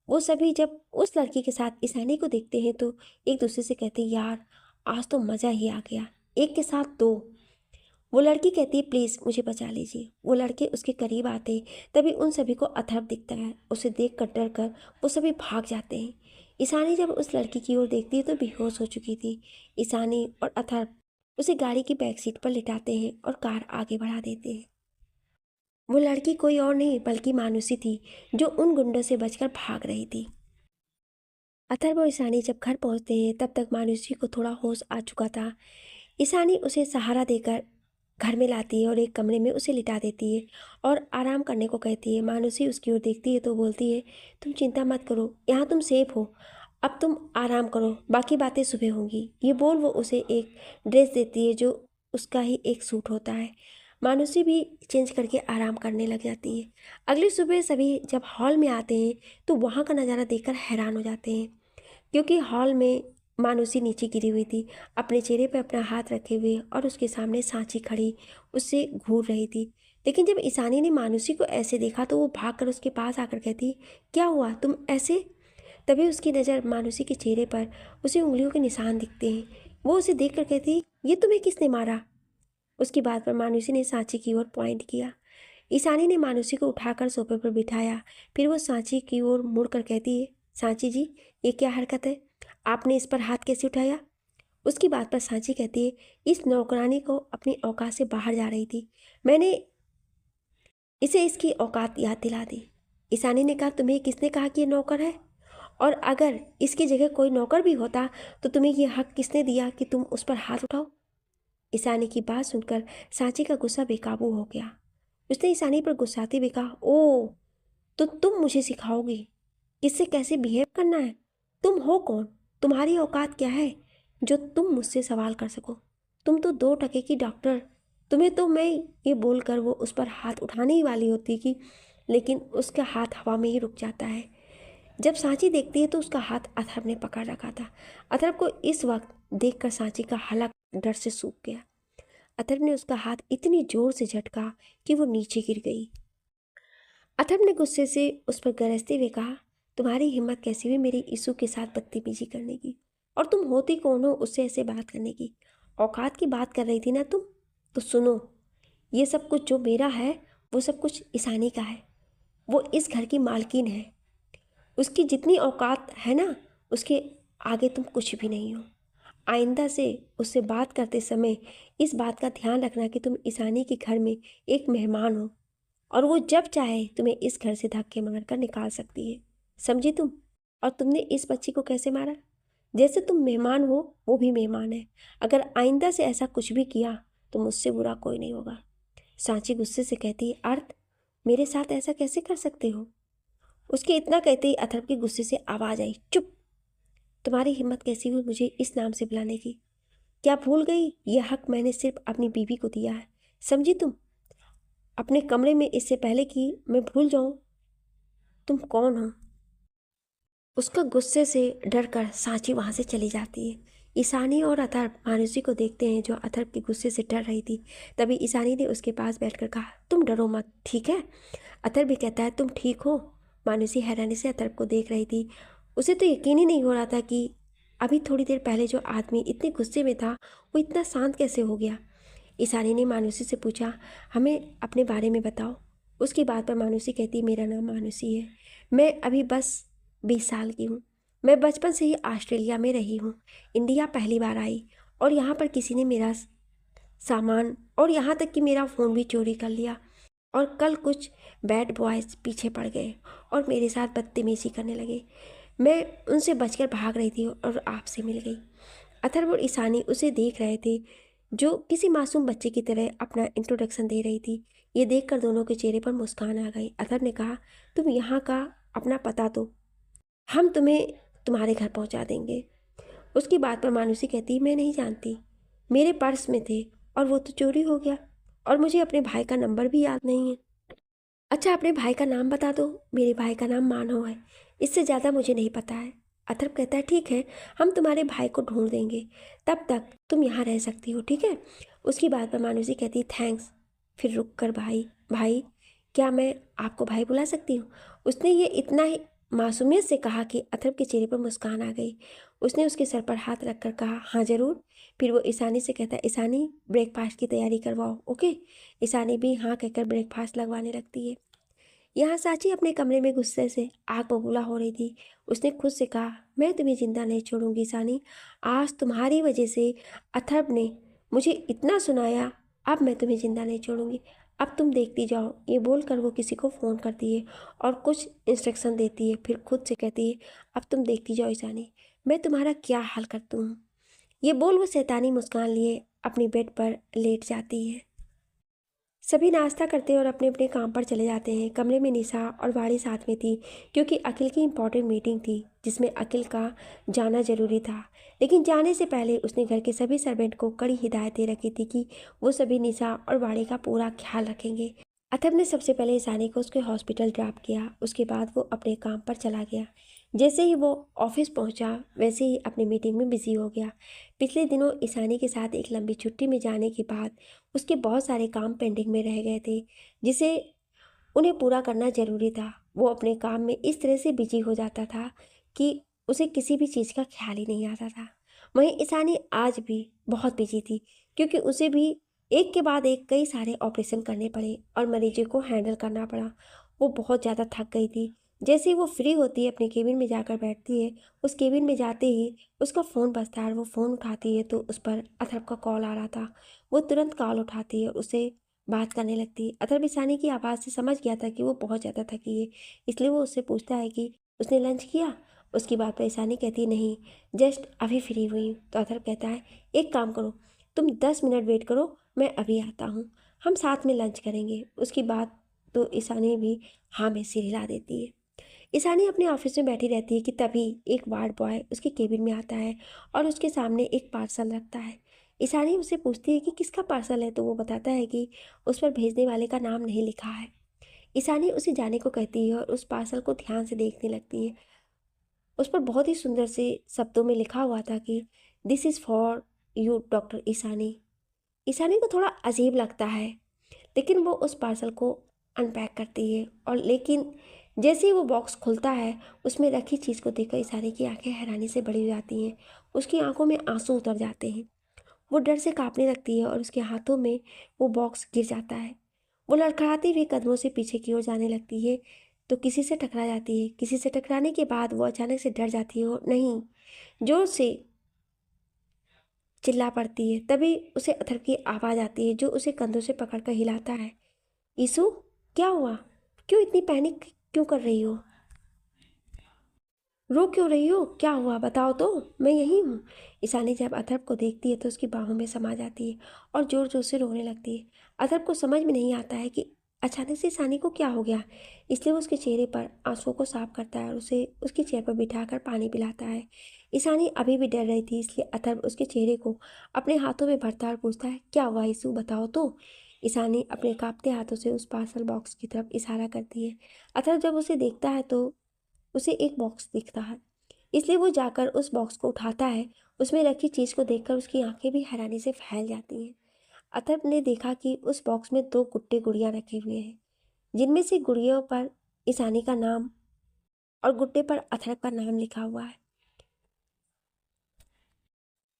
वो सभी जब उस लड़की के साथ ईशानी को देखते हैं तो एक दूसरे से कहते हैं, यार आज तो मज़ा ही आ गया, एक के साथ दो। वो लड़की कहती है, प्लीज़ मुझे बचा लीजिए। वो लड़के उसके करीब आते हैं। तभी उन सभी को अथर्व दिखता है। उसे देख कर डर कर वो सभी भाग जाते हैं। ईशानी जब उस लड़की की ओर देखती है तो बेहोश हो चुकी थी। ईशानी और अथर्व उसे गाड़ी की बैक सीट पर लिटाते हैं और कार आगे बढ़ा देते हैं। वो लड़की कोई और नहीं बल्कि मानुषी थी, जो उन गुंडों से बचकर भाग रही थी। अथर्व और ईशानी जब घर पहुंचते हैं तब तक मानुषी को थोड़ा होश आ चुका था। ईशानी उसे सहारा देकर घर में लाती है और एक कमरे में उसे लिटा देती है और आराम करने को कहती है। मानुषी उसकी ओर देखती है तो बोलती है, तुम चिंता मत करो, यहाँ तुम सेफ हो, अब तुम आराम करो, बाकी बातें सुबह होंगी। ये बोल वो उसे एक ड्रेस देती है जो उसका ही एक सूट होता है। मानुषी भी चेंज करके आराम करने लग जाती है। अगली सुबह सभी जब हॉल में आते हैं तो वहाँ का नज़ारा देखकर हैरान हो जाते हैं, क्योंकि हॉल में मानुषी नीचे गिरी हुई थी, अपने चेहरे पर अपना हाथ रखे हुए, और उसके सामने सांची खड़ी उससे घूर रही थी। लेकिन जब ईशानी ने मानुषी को ऐसे देखा तो वो भागकर उसके पास आकर कहती, क्या हुआ, तुम ऐसे? तभी उसकी नज़र मानुषी के चेहरे पर उसे उंगलियों के निशान दिखते हैं। वो उसे देखकर कहती, ये तुम्हें किसने मारा? उसकी बात पर मानुषी ने सांची की ओर पॉइंट किया। ईशानी ने मानुषी को उठाकर सोफे पर बिठाया। फिर वो सांची की ओर मुड़कर कहती है, सांची जी, ये क्या हरकत है? आपने इस पर हाथ कैसे उठाया? उसकी बात पर सांची कहती है, इस नौकरानी को अपनी औकात से बाहर जा रही थी, मैंने इसे इसकी औकात याद दिला दी। ईशानी ने कहा, तुम्हें किसने कहा कि ये नौकर है? और अगर इसकी जगह कोई नौकर भी होता तो तुम्हें ये हक किसने दिया कि तुम उस पर हाथ उठाओ? ईशानी की बात सुनकर सांची का गुस्सा बेकाबू हो गया। उसने ईशानी पर गुस्साते हुए कहा, ओ, तो तुम मुझे सिखाओगी किससे कैसे बिहेव करना है? तुम हो कौन? तुम्हारी औकात क्या है जो तुम मुझसे सवाल कर सको? तुम तो 2 टके की डॉक्टर। तुम्हें तो मैं ये बोलकर वो उस पर हाथ उठाने ही वाली होती कि, लेकिन उसका हाथ हवा में ही रुक जाता है। जब सांची देखती है तो उसका हाथ अथर्व ने पकड़ रखा था। अथर्व को इस वक्त देखकर सांची का हलक डर से सूख गया। अथर्व ने उसका हाथ इतनी जोर से झटका कि वो नीचे गिर गई। अथर्व ने गुस्से से उस पर गरजते हुए कहा, तुम्हारी हिम्मत कैसी हुई मेरे ईसू के साथ बदतमीजी करने की? और तुम होती कौन हो उससे ऐसे बात करने की? औकात की बात कर रही थी ना तुम? तो सुनो, ये सब कुछ जो मेरा है वो सब कुछ ईशानी का है। वो इस घर की मालकिन है। उसकी जितनी औकात है ना, उसके आगे तुम कुछ भी नहीं हो। आइंदा से उससे बात करते समय इस बात का ध्यान रखना कि तुम ईशानी के घर में एक मेहमान हो, और वो जब चाहे तुम्हें इस घर से धक्के मार कर निकाल सकती है। समझी तुम? और तुमने इस बच्ची को कैसे मारा? जैसे तुम मेहमान हो वो भी मेहमान है। अगर आइंदा से ऐसा कुछ भी किया तो मुझसे बुरा कोई नहीं होगा। सांची गुस्से से कहती है, अर्थ, मेरे साथ ऐसा कैसे कर सकते हो? उसके इतना कहते ही अथर्व के गुस्से से आवाज आई, चुप! तुम्हारी हिम्मत कैसी हुई मुझे इस नाम से बुलाने की? क्या भूल गई, यह हक मैंने सिर्फ अपनी बीवी को दिया है। समझी तुम? अपने कमरे में इससे पहले कि मैं भूल जाऊं तुम कौन हो। उसका गुस्से से डर कर सांची वहां से चली जाती है। ईशानी और अथर्व मानुषी को देखते हैं जो अथर्व के गुस्से से डर रही थी। तभी ईशानी ने उसके पास बैठकर कहा, तुम डरो मत, ठीक है? अथर्व भी कहता है, तुम ठीक हो? मानुषी हैरानी से अथर्व को देख रही थी। उसे तो यकीन ही नहीं हो रहा था कि अभी थोड़ी देर पहले जो आदमी इतने गुस्से में था वो इतना शांत कैसे हो गया। ईशानी ने मानुषी से पूछा, हमें अपने बारे में बताओ। उसकी बात पर मानुषी कहती, मेरा नाम मानुषी है, मैं अभी बस 20 साल की हूँ। मैं बचपन से ही ऑस्ट्रेलिया में रही हूँ। इंडिया पहली बार आई और यहाँ पर किसी ने मेरा सामान और यहाँ तक कि मेरा फ़ोन भी चोरी कर लिया, और कल कुछ बैड बॉयज़ पीछे पड़ गए और मेरे साथ बदतमीजी करने लगे। मैं उनसे बचकर भाग रही थी और आपसे मिल गई। अथर्व और ईशानी उसे देख रहे थे जो किसी मासूम बच्चे की तरह अपना इंट्रोडक्शन दे रही थी। ये देखकर दोनों के चेहरे पर मुस्कान आ गई। अथर्व ने कहा, तुम यहाँ का अपना पता दो, हम तुम्हें तुम्हारे घर पहुँचा देंगे। उसकी बात पर मानुषी कहती, मैं नहीं जानती, मेरे पर्स में थे और वो तो चोरी हो गया, और मुझे अपने भाई का नंबर भी याद नहीं है। अच्छा, अपने भाई का नाम बता दो। मेरे भाई का नाम मानव है, इससे ज़्यादा मुझे नहीं पता है। अथर्व कहता है, ठीक है, हम तुम्हारे भाई को ढूंढ देंगे, तब तक तुम यहाँ रह सकती हो, ठीक है? उसकी बात पर मानुषी कहती है, थैंक्स। फिर रुक कर, भाई भाई, क्या मैं आपको भाई बुला सकती हूँ? उसने ये इतना ही मासूमियत से कहा कि अथर्व के चेहरे पर मुस्कान आ गई। उसने उसके सर पर हाथ रखकर कहा, हाँ ज़रूर। फिर वो ईशानी से कहता है, ईशानी, ब्रेकफास्ट की तैयारी करवाओ, ओके? ईशानी भी हाँ कहकर ब्रेकफास्ट लगवाने लगती है। यहाँ सांची अपने कमरे में गुस्से से आग बबूला हो रही थी। उसने खुद से कहा, मैं तुम्हें जिंदा नहीं छोड़ूंगी सानी। आज तुम्हारी वजह से अथर्व ने मुझे इतना सुनाया, अब मैं तुम्हें जिंदा नहीं छोड़ूंगी। अब तुम देखती जाओ। ये बोलकर वो किसी को फ़ोन करती है और कुछ इंस्ट्रक्शन देती है। फिर खुद से कहती है, अब तुम देखती जाओ ईशानी, मैं तुम्हारा क्या हाल करती हूँ। ये बोल वो शैतानी मुस्कान लिए अपनी बेड पर लेट जाती है। सभी नाश्ता करते हैं और अपने अपने काम पर चले जाते हैं। कमरे में निशा और वाणी साथ में थी क्योंकि अखिल की इम्पोर्टेंट मीटिंग थी। जिसमें अखिल का जाना जरूरी था। लेकिन जाने से पहले उसने घर के सभी सर्वेंट को कड़ी हिदायत दे रखी थी कि वो सभी निशा और वाणी का पूरा ख्याल रखेंगे। अथर्व ने सबसे पहले ईशानी को उसके हॉस्पिटल ड्रॉप किया। उसके बाद वो अपने काम पर चला गया। जैसे ही वो ऑफिस पहुंचा वैसे ही अपनी मीटिंग में बिजी हो गया। पिछले दिनों ईशानी के साथ एक लंबी छुट्टी में जाने के बाद उसके बहुत सारे काम पेंडिंग में रह गए थे, जिसे उन्हें पूरा करना जरूरी था। वो अपने काम में इस तरह से बिजी हो जाता था कि उसे किसी भी चीज़ का ख्याल ही नहीं आता था। वहीं ईशानी आज भी बहुत बिजी थी, क्योंकि उसे भी एक के बाद एक कई सारे ऑपरेशन करने पड़े और मरीजों को हैंडल करना पड़ा। वो बहुत ज़्यादा थक गई थी। जैसे ही वो फ्री होती है अपने केबिन में जाकर बैठती है, उस केबिन में जाते ही उसका फ़ोन बजता है और वो फ़ोन उठाती है तो उस पर अथर्व का कॉल आ रहा था। वो तुरंत कॉल उठाती है और उसे बात करने लगती है। अथर्व ईशानी की आवाज़ से समझ गया था कि वो बहुत ज़्यादा थकी है, इसलिए वो उससे पूछता है कि उसने लंच किया। उसकी बात पर ईशानी कहती नहीं, जस्ट अभी फ्री हुई हूँ। तो अथर्व कहता है एक काम करो, तुम 10 मिनट वेट करो, मैं अभी आता हूँ, हम साथ में लंच करेंगे। उसकी बात तो ईशानी भी हाँ में सिर हिला देती है। ईशानी अपने ऑफिस में बैठी रहती है कि तभी एक वार्ड बॉय उसके केबिन में आता है और उसके सामने एक पार्सल रखता है। ईशानी उससे पूछती है कि किसका पार्सल है, तो वो बताता है कि उस पर भेजने वाले का नाम नहीं लिखा है। ईशानी उसे जाने को कहती है और उस पार्सल को ध्यान से देखने लगती है। उस पर बहुत ही सुंदर से शब्दों में लिखा हुआ था कि this is for you doctor Ishani. Ishani को थोड़ा अजीब लगता है, लेकिन वो उस पार्सल को अनपैक करती है और लेकिन जैसे ही वो बॉक्स खुलता है उसमें रखी चीज़ को देखकर ईशानी की आंखें हैरानी से बड़ी हो जाती हैं। उसकी आंखों में आंसू उतर जाते हैं। वो डर से कांपने लगती है और उसके हाथों में वो बॉक्स गिर जाता है। वो लड़खड़ाते हुए कदमों से पीछे की ओर जाने लगती है तो किसी से टकरा जाती है। किसी से टकराने के बाद वो अचानक से डर जाती है और नहीं, जोर से चिल्ला पड़ती है। तभी उसे अथर्व की आवाज़ आती है जो उसे कंधों से पकड़कर हिलाता है। ईशु, क्या हुआ? क्यों इतनी पैनिक क्यों कर रही हो? रो क्यों रही हो? क्या हुआ बताओ तो, मैं यही हूँ। ईशानी जब अथर्व को देखती है तो उसकी बाहों में समा जाती है और जोर जोर से रोने लगती है। अथर्व को समझ में नहीं आता है कि अचानक से ईशानी को क्या हो गया, इसलिए वो उसके चेहरे पर आंसुओं को साफ करता है और उसे उसकी चेयर पर बिठाकर पानी पिलाता है। ईशानी अभी भी डर रही थी, इसलिए अथर्व उसके चेहरे को अपने हाथों में भरता और पूछता है क्या हुआ ईशु, बताओ तो। ईशानी अपने कांपते हाथों से उस पार्सल बॉक्स की तरफ इशारा करती है। अथर्व जब उसे देखता है तो उसे एक बॉक्स दिखता है, इसलिए वो जाकर उस बॉक्स को उठाता है। उसमें रखी चीज़ को देखकर उसकी आंखें भी हैरानी से फैल जाती हैं। अथर्व ने देखा कि उस बॉक्स में दो गुड्डे गुड़ियाँ रखे हुए हैं, जिनमें से गुड़ियों पर ईशानी का नाम और गुड्डे पर अथर्व का नाम लिखा हुआ है।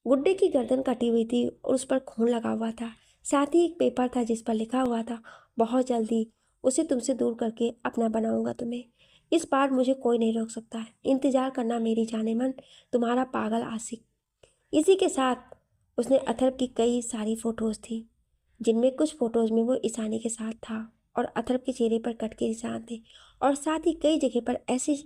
गुड्डे की गर्दन कटी हुई थी और उस पर खून लगा हुआ था। साथ ही एक पेपर था जिस पर लिखा हुआ था बहुत जल्दी उसे तुमसे दूर करके अपना बनाऊंगा तुम्हें। इस बार मुझे कोई नहीं रोक सकता है, इंतजार करना मेरी जाने मन, तुम्हारा पागल आशिक। इसी के साथ उसने अथर्व की कई सारी फोटोज थी, जिनमें कुछ फोटोज में वो ईशानी के साथ था और अथर्व के चेहरे पर कट के निशान थे और साथ ही कई जगह पर ऐसे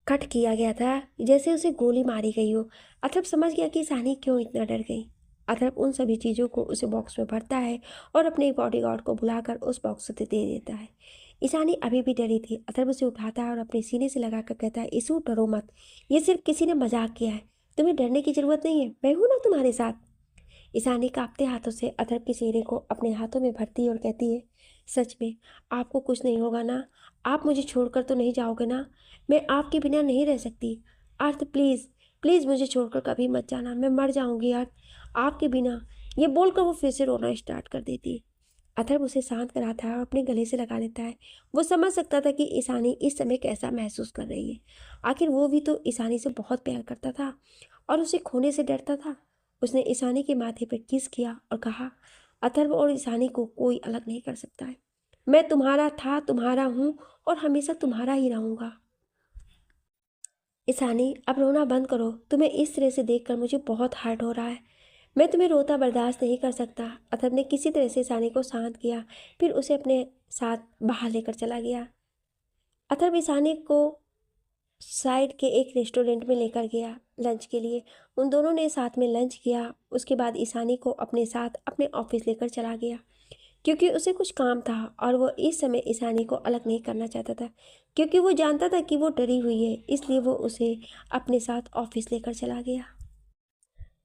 कट किया गया था जैसे उसे गोली मारी गई हो। अथर्व समझ गया कि सानी क्यों इतना डर गई। अथर्व उन सभी चीज़ों को उसे बॉक्स में भरता है और अपने बॉडीगार्ड को बुलाकर उस बॉक्स से दे देता है। ईशानी अभी भी डरी थी। अथर्व उसे उठाता है और अपने सीने से लगाकर कहता है ईशु डरो मत, ये सिर्फ किसी ने मजाक किया है, तुम्हें डरने की जरूरत नहीं है, मैं हूं ना तुम्हारे साथ। ईशानी कांपते हाथों से अथर्व के चेहरे को अपने हाथों में भरती है और कहती है सच में आपको कुछ नहीं होगा ना, आप मुझे छोड़कर तो नहीं जाओगे ना, मैं आपके बिना नहीं रह सकती। अर्थ प्लीज़, प्लीज़ मुझे छोड़कर कभी मत जाना, मैं मर जाऊंगी अर्थ आपके बिना। ये बोलकर वो फिर से रोना स्टार्ट कर देती है। अथर्व उसे शांत कराता है और अपने गले से लगा लेता है। वो समझ सकता था कि ईशानी इस समय कैसा महसूस कर रही है। आखिर वो भी तो ईशानी से बहुत प्यार करता था और उसे खोने से डरता था। उसने ईशानी के माथे पर किस किया और कहा अथर्व और ईशानी को कोई अलग नहीं कर सकता है, मैं तुम्हारा था, तुम्हारा हूँ और हमेशा तुम्हारा ही रहूँगा। ईशानी अब रोना बंद करो, तुम्हें इस तरह से देखकर मुझे बहुत हर्ट हो रहा है, मैं तुम्हें रोता बर्दाश्त नहीं कर सकता। अथर्व ने किसी तरह से ईशानी को शांत किया, फिर उसे अपने साथ बाहर लेकर चला गया। अथर्व ईशानी को साइड के एक रेस्टोरेंट में लेकर गया लंच के लिए। उन दोनों ने साथ में लंच किया। उसके बाद ईशानी को अपने साथ अपने ऑफिस लेकर चला गया। क्योंकि उसे कुछ काम था और वो इस समय ईशानी को अलग नहीं करना चाहता था, क्योंकि वो जानता था कि वो डरी हुई है, इसलिए वो उसे अपने साथ ऑफिस लेकर चला गया।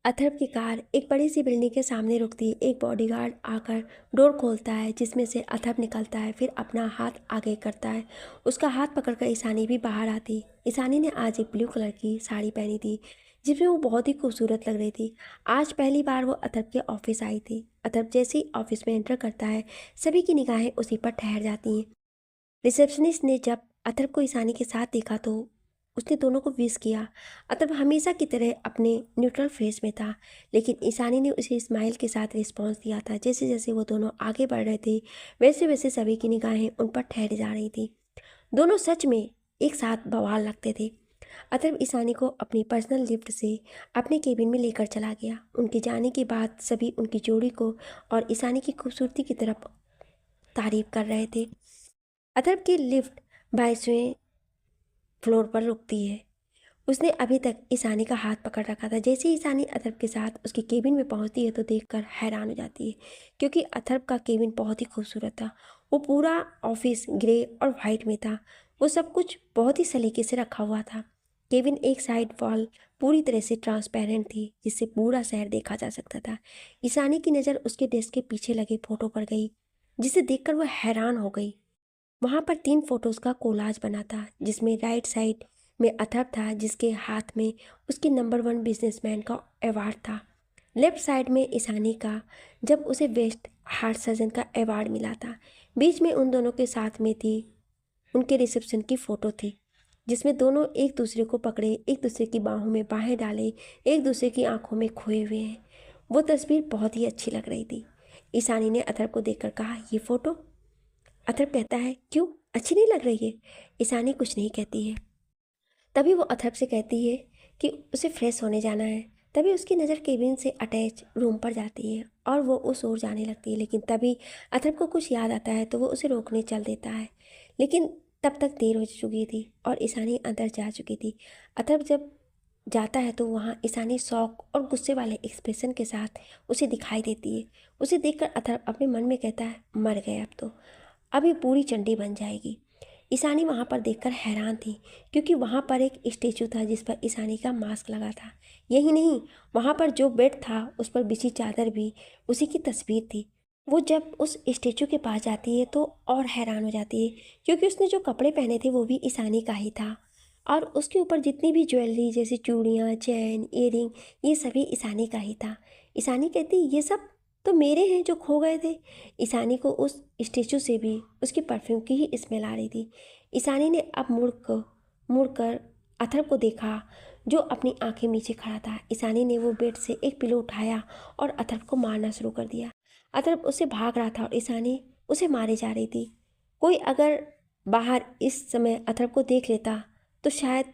अथर्व की कार एक बड़ी सी बिल्डिंग के सामने रुकती। एक बॉडीगार्ड आकर डोर खोलता है, जिसमें से अथर्व निकलता है, फिर अपना हाथ आगे करता है। उसका हाथ पकड़कर ईशानी भी बाहर आती। ईशानी ने आज एक ब्लू कलर की साड़ी पहनी थी, जिसमें वो बहुत ही खूबसूरत लग रही थी। आज पहली बार वो अथर्व के ऑफिस आई थी। अथर्व जैसे ही ऑफिस में एंटर करता है, सभी की निगाहें उसी पर ठहर जाती हैं। रिसेप्शनिस्ट ने जब अथर्व को ईशानी के साथ देखा तो उसने दोनों को विश किया। अथर्व हमेशा की तरह अपने न्यूट्रल फेस में था, लेकिन ईशानी ने उसे स्माइल के साथ रिस्पॉन्स दिया था। जैसे जैसे वो दोनों आगे बढ़ रहे थे, वैसे वैसे सभी की निगाहें उन पर ठहर जा रही थी। दोनों सच में एक साथ बवाल लगते थे। अथर्व ईशानी को अपनी पर्सनल लिफ्ट से अपने केबिन में लेकर चला गया। उनके जाने के बाद सभी उनकी जोड़ी को और ईशानी की खूबसूरती की तरफ तारीफ कर रहे थे। अथर्व की लिफ्ट 22वें फ्लोर पर रुकती है। उसने अभी तक ईशानी का हाथ पकड़ रखा था। जैसे ही ईशानी अथर्व के साथ उसके केबिन में पहुंचती है तो देखकर हैरान हो जाती है, क्योंकि अथर्व का केबिन बहुत ही खूबसूरत था। वो पूरा ऑफिस ग्रे और वाइट में था। वो सब कुछ बहुत ही सलीके से रखा हुआ था। केबिन एक साइड वॉल पूरी तरह से ट्रांसपेरेंट थी, जिससे पूरा शहर देखा जा सकता था। ईशानी की नज़र उसके डेस्क के पीछे लगे फोटो पर गई, जिसे देखकर वह हैरान हो गई। वहाँ पर 3 फोटोज़ का कोलाज बना था, जिसमें राइट साइड में अथर्व था, जिसके हाथ में उसके नंबर 1 बिजनेसमैन का अवार्ड था। लेफ्ट साइड में ईशानी का, जब उसे बेस्ट हार्ट सर्जन का अवार्ड मिला था। बीच में उन दोनों के साथ में थी उनके रिसेप्शन की फ़ोटो थी, जिसमें दोनों एक दूसरे को पकड़े, एक दूसरे की बाहों में बाहें डाले, एक दूसरे की आंखों में खोए हुए हैं। वो तस्वीर बहुत ही अच्छी लग रही थी। ईशानी ने अथर्व को देखकर कहा, ये फ़ोटो? अथर्व कहता है, क्यों, अच्छी नहीं लग रही है? ईशानी कुछ नहीं कहती है। तभी वो अथर्व से कहती है कि उसे फ्रेश होने जाना है। तभी उसकी नज़र केबिन से अटैच रूम पर जाती है और वो उस ओर जाने लगती है, लेकिन तभी अथर्व को कुछ याद आता है तो वो उसे रोकने चल देता है। लेकिन तब तक देर हो चुकी थी और ईशानी अंदर जा चुकी थी। अथर्व जब जाता है तो वहाँ ईशानी शौक और गुस्से वाले एक्सप्रेशन के साथ उसे दिखाई देती है। उसे देखकर अथर्व अपने मन में कहता है, मर गए अब तो, अब ये पूरी चंडी बन जाएगी। ईशानी वहाँ पर देखकर हैरान थी, क्योंकि वहाँ पर एक स्टेचू था जिस पर ईशानी का मास्क लगा था। यही नहीं, वहाँ पर जो बेड था उस पर बिछी चादर भी उसी की तस्वीर थी। वो जब उस स्टेचू के पास जाती है तो और हैरान हो जाती है, क्योंकि उसने जो कपड़े पहने थे वो भी ईशानी का ही था, और उसके ऊपर जितनी भी ज्वेलरी जैसे चूड़ियाँ, चैन, ईयरिंग, ये सभी ईशानी का ही था। ईशानी कहती, ये सब तो मेरे हैं जो खो गए थे। ईशानी को उस स्टेचू से भी उसकी परफ्यूम की ही स्मेल आ रही थी। ईशानी ने अब मुड़कर अथर्व को देखा, जो अपनी आंखें नीचे खड़ा था। ईशानी ने वो बेड से एक पिलो उठाया और अथर्व को मारना शुरू कर दिया। अथर्व उससे भाग रहा था और ईशानी उसे मारे जा रही थी। कोई अगर बाहर इस समय अथर्व को देख लेता तो शायद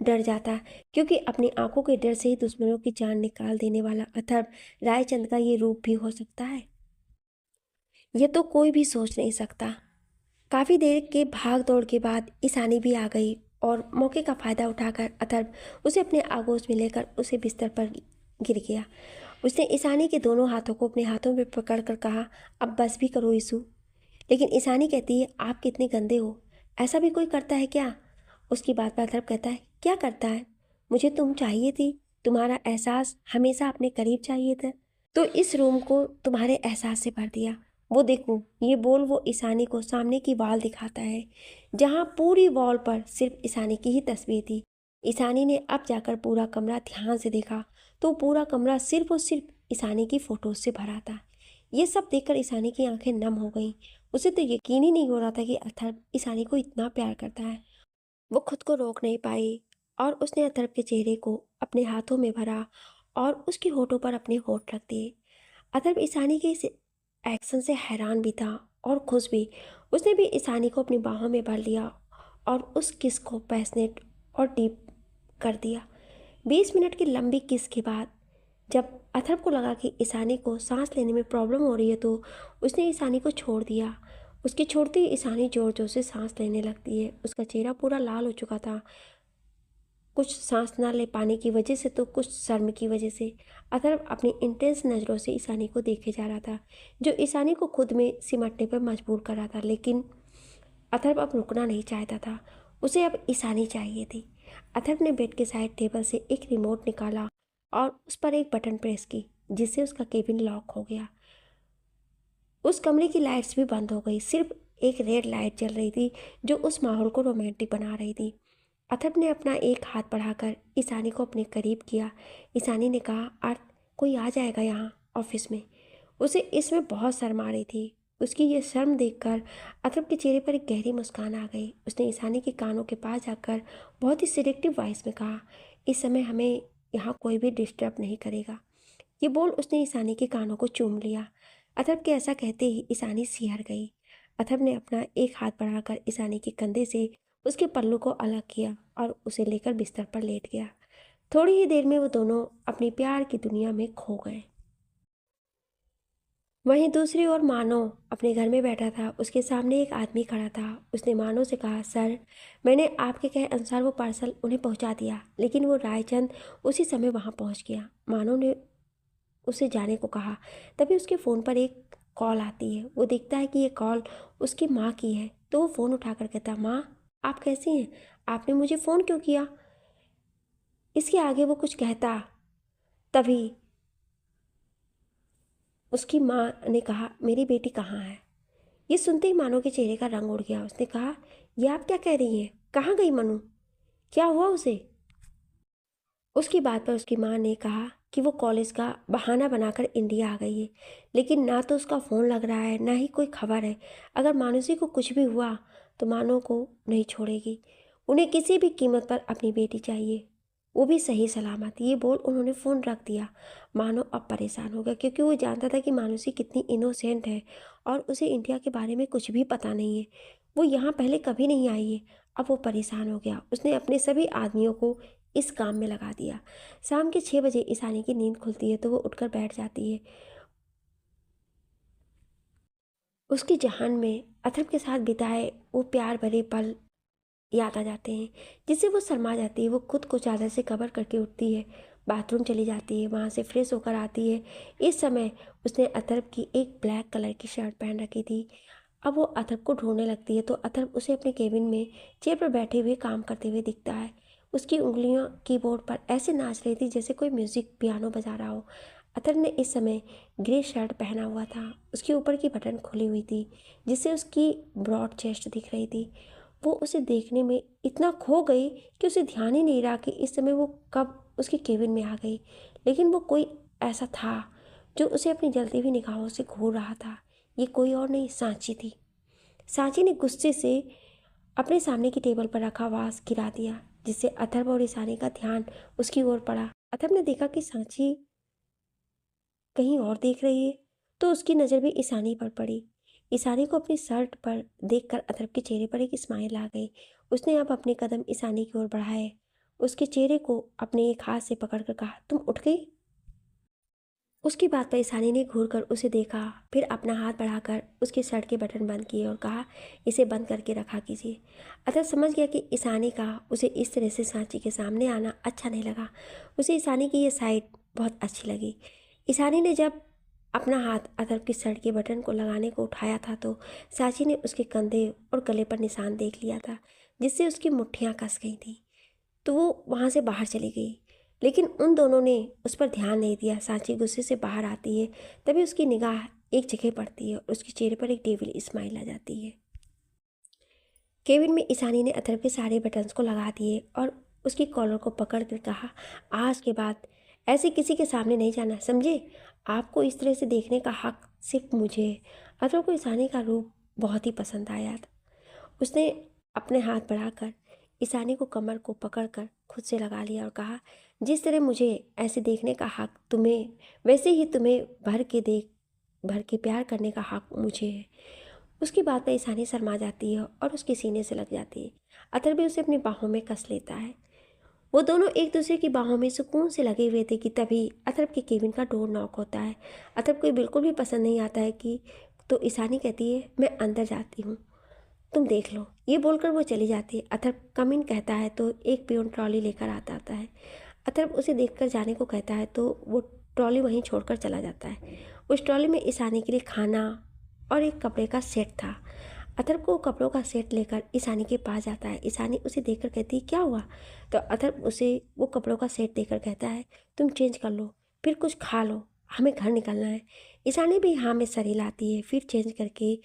डर जाता, क्योंकि अपनी आंखों के डर से ही दुश्मनों की जान निकाल देने वाला अथर्व रायचंद का ये रूप भी हो सकता है। यह तो कोई भी सोच नहीं सकता। काफ़ी देर के भाग दौड़ के बाद ईशानी भी आ गई और मौके का फ़ायदा उठाकर अथर्व उसे अपने आगोश में लेकर उसे बिस्तर पर गिर गया। उसने ईशानी के दोनों हाथों को अपने हाथों में पकड़कर कहा, अब बस भी करो ईशु। लेकिन ईशानी कहती है, आप कितने गंदे हो, ऐसा भी कोई करता है क्या? उसकी बात पर अथर्व कहता है, क्या करता है? मुझे तुम चाहिए थी, तुम्हारा एहसास हमेशा अपने करीब चाहिए था, तो इस रूम को तुम्हारे एहसास से भर दिया। वो देखो, ये बोल वो ईशानी को सामने की वॉल दिखाता है, जहाँ पूरी वॉल पर सिर्फ ईशानी की ही तस्वीर थी। ईशानी ने अब जाकर पूरा कमरा ध्यान से देखा तो पूरा कमरा सिर्फ और सिर्फ ईशानी की फ़ोटोज से भरा था। ये सब देखकर ईशानी की आंखें नम हो गईं। उसे तो यकीन ही नहीं हो रहा था कि अथर्व ईशानी को इतना प्यार करता है। वो खुद को रोक नहीं पाई और उसने अथर्व के चेहरे को अपने हाथों में भरा और उसके होठों पर अपने होठ रख दिए। अथर्व ईशानी के इस एक्शन से हैरान भी था और खुश भी। उसने भी ईशानी को अपनी बाहों में भर लिया और उस किस को पैशनेट और डीप कर दिया। 20 मिनट की लंबी किस के बाद जब अथर्व को लगा कि ईशानी को सांस लेने में प्रॉब्लम हो रही है तो उसने ईशानी को छोड़ दिया। उसके छोड़ते ही ईशानी जोर जोर से सांस लेने लगती है। उसका चेहरा पूरा लाल हो चुका था। कुछ सांस ना ले पाने की वजह से तो कुछ शर्म की वजह से अथर्व अपनी इंटेंस नज़रों से ईशानी को देखे जा रहा था, जो ईशानी को खुद में सिमटने पर मजबूर कर रहा था। लेकिन अथर्व अब रुकना नहीं चाहता था, उसे अब ईशानी चाहिए थी। अथर्व ने बेड के साइड टेबल से एक रिमोट निकाला और उस पर एक बटन प्रेस की, जिससे उसका केबिन लॉक हो गया। उस कमरे की लाइट्स भी बंद हो गई, सिर्फ एक रेड लाइट जल रही थी जो उस माहौल को रोमांटिक बना रही थी। अथर्व ने अपना एक हाथ बढ़ाकर ईशानी को अपने करीब किया। ईशानी ने कहा, अर्थ कोई आ जाएगा यहाँ ऑफिस में। उसे इसमें बहुत शर्म आ रही थी। उसकी ये शर्म देखकर अथर्व के चेहरे पर एक गहरी मुस्कान आ गई। उसने ईशानी के कानों के पास जाकर बहुत ही सिलेक्टिव वॉइस में कहा, इस समय हमें यहाँ कोई भी डिस्टर्ब नहीं करेगा। ये बोल उसने ईशानी के कानों को चूम लिया। अथर्व के ऐसा कहते ही ईशानी सिहर गई। अथर्व ने अपना एक हाथ बढ़ाकर ईशानी के कंधे से उसके पल्लू को अलग किया और उसे लेकर बिस्तर पर लेट गया। थोड़ी ही देर में वो दोनों अपनी प्यार की दुनिया में खो गए। वहीं दूसरी ओर मानो अपने घर में बैठा था। उसके सामने एक आदमी खड़ा था। उसने मानो से कहा, सर, मैंने आपके कहे अनुसार वो पार्सल उन्हें पहुंचा दिया, लेकिन वो रायचंद उसी समय वहां पहुंच गया। मानो ने उसे जाने को कहा। तभी उसके फ़ोन पर एक कॉल आती है। वो देखता है कि ये कॉल उसकी माँ की है, तो वो फ़ोन उठाकर कहता, माँ आप कैसी हैं, आपने मुझे फ़ोन क्यों किया। इसके आगे वो कुछ कहता, तभी उसकी माँ ने कहा, मेरी बेटी कहाँ है। ये सुनते ही मानो के चेहरे का रंग उड़ गया। उसने कहा, ये आप क्या कह रही हैं, कहाँ गई मनु, क्या हुआ उसे। उसकी बात पर उसकी माँ ने कहा कि वो कॉलेज का बहाना बनाकर इंडिया आ गई है, लेकिन ना तो उसका फ़ोन लग रहा है, ना ही कोई खबर है। अगर मानुषी को कुछ भी हुआ तो मानो को नहीं छोड़ेगी। उन्हें किसी भी कीमत पर अपनी बेटी चाहिए, वो भी सही सलामत। ये बोल उन्होंने फ़ोन रख दिया। मानो अब परेशान हो गया, क्योंकि वो जानता था कि मानुषी कितनी इनोसेंट है और उसे इंडिया के बारे में कुछ भी पता नहीं है। वो यहाँ पहले कभी नहीं आई है। अब वो परेशान हो गया। उसने अपने सभी आदमियों को इस काम में लगा दिया। शाम के 6 बजे ईशानी की नींद खुलती है तो वो उठकर बैठ जाती है। उसकी जहान में अथर्व के साथ बिताए वो प्यार भरे पल याद आ जाते हैं, जिससे वो शर्मा जाती है। वो खुद को चादर से कवर करके उठती है, बाथरूम चली जाती है, वहाँ से फ्रेश होकर आती है। इस समय उसने अथर्व की एक ब्लैक कलर की शर्ट पहन रखी थी। अब वो अथर्व को ढूंढने लगती है तो अथर्व उसे अपने केबिन में चेयर पर बैठे हुए काम करते हुए दिखता है। उसकी उंगलियां कीबोर्ड पर ऐसे नाच रही थी जैसे कोई म्यूजिक पियानो बजा रहा हो। अथर्व ने इस समय ग्रे शर्ट पहना हुआ था। उसके ऊपर की बटन खुली हुई थी, जिससे उसकी ब्रॉड चेस्ट दिख रही थी। वो उसे देखने में इतना खो गई कि उसे ध्यान ही नहीं रहा कि इस समय वो कब उसके केबिन में आ गई। लेकिन वो कोई ऐसा था जो उसे अपनी जलती हुई निगाहों से घूर रहा था। ये कोई और नहीं, सांची थी। सांची ने गुस्से से अपने सामने की टेबल पर रखा वास गिरा दिया, जिससे अथर्व और ईशानी का ध्यान उसकी ओर पड़ा। अथर्व ने देखा कि सांची कहीं और देख रही है, तो उसकी नज़र भी ईशानी पर पड़ी। ईशानी को अपनी शर्ट पर देखकर अथर्व के चेहरे पर एक स्माइल आ गई। उसने अब अपने कदम ईशानी की ओर बढ़ाए। उसके चेहरे को अपने एक हाथ से पकड़कर कहा, तुम उठ गई। उसकी बात पर ईशानी ने घूर कर उसे देखा, फिर अपना हाथ बढ़ाकर उसकी शर्ट के बटन बंद किए और कहा, इसे बंद करके रखा कीजिए। अतः समझ गया कि ईशानी का उसे इस तरह से सांची के सामने आना अच्छा नहीं लगा। उसे ईशानी की ये साइड बहुत अच्छी लगी। ईशानी ने जब अपना हाथ अथर्व की शर्ट के बटन को लगाने को उठाया था तो सांची ने उसके कंधे और गले पर निशान देख लिया था, जिससे उसकी मुट्ठियाँ कस गई थी। तो वो वहाँ से बाहर चली गई, लेकिन उन दोनों ने उस पर ध्यान नहीं दिया। सांची गुस्से से बाहर आती है, तभी उसकी निगाह एक जगह पड़ती है और उसके चेहरे पर एक डेविल स्माइल आ जाती है। केबिन में ईशानी ने अथर्व के सारे बटन्स को लगा दिए और उसकी कॉलर को पकड़ कर कहा, आज के बाद ऐसे किसी के सामने नहीं जाना, समझे। आपको इस तरह से देखने का हक सिर्फ मुझे है। अथर्व को ईशानी का रूप बहुत ही पसंद आया था। उसने अपने हाथ बढ़ाकर ईशानी को कमर को पकड़कर खुद से लगा लिया और कहा, जिस तरह मुझे ऐसे देखने का हक तुम्हें, वैसे ही तुम्हें भर के प्यार करने का हक मुझे है। उसकी बात पर ईशानी शर्मा जाती है और उसके सीने से लग जाती है। अतर भी उसे अपनी बाहों में कस लेता है। वो दोनों एक दूसरे की बाहों में सुकून से लगे हुए थे कि तभी अतरब के केबिन का डोर नॉक होता है। अतरब को बिल्कुल भी पसंद नहीं आता है कि तो ईशानी कहती है, मैं अंदर जाती हूँ। तुम देख लो, ये बोलकर वो चली जाती है। अथर्व कम इन कहता है तो एक पियून ट्रॉली लेकर आता है। अथर्व उसे देखकर जाने को कहता है तो वो ट्रॉली वहीं छोड़कर चला जाता है। उस ट्रॉली में ईशानी के लिए खाना और एक कपड़े का सेट था। अथर्व को कपड़ों का सेट लेकर ईशानी के पास जाता है। ईशानी उसे देखकर कहती है क्या हुआ? तो अथर्व उसे वो कपड़ों का सेट देकर कहता है तुम चेंज कर लो, फिर कुछ खा लो, हमें घर निकलना है। ईशानी भी हाँ में सर हिलाती है। फिर चेंज करके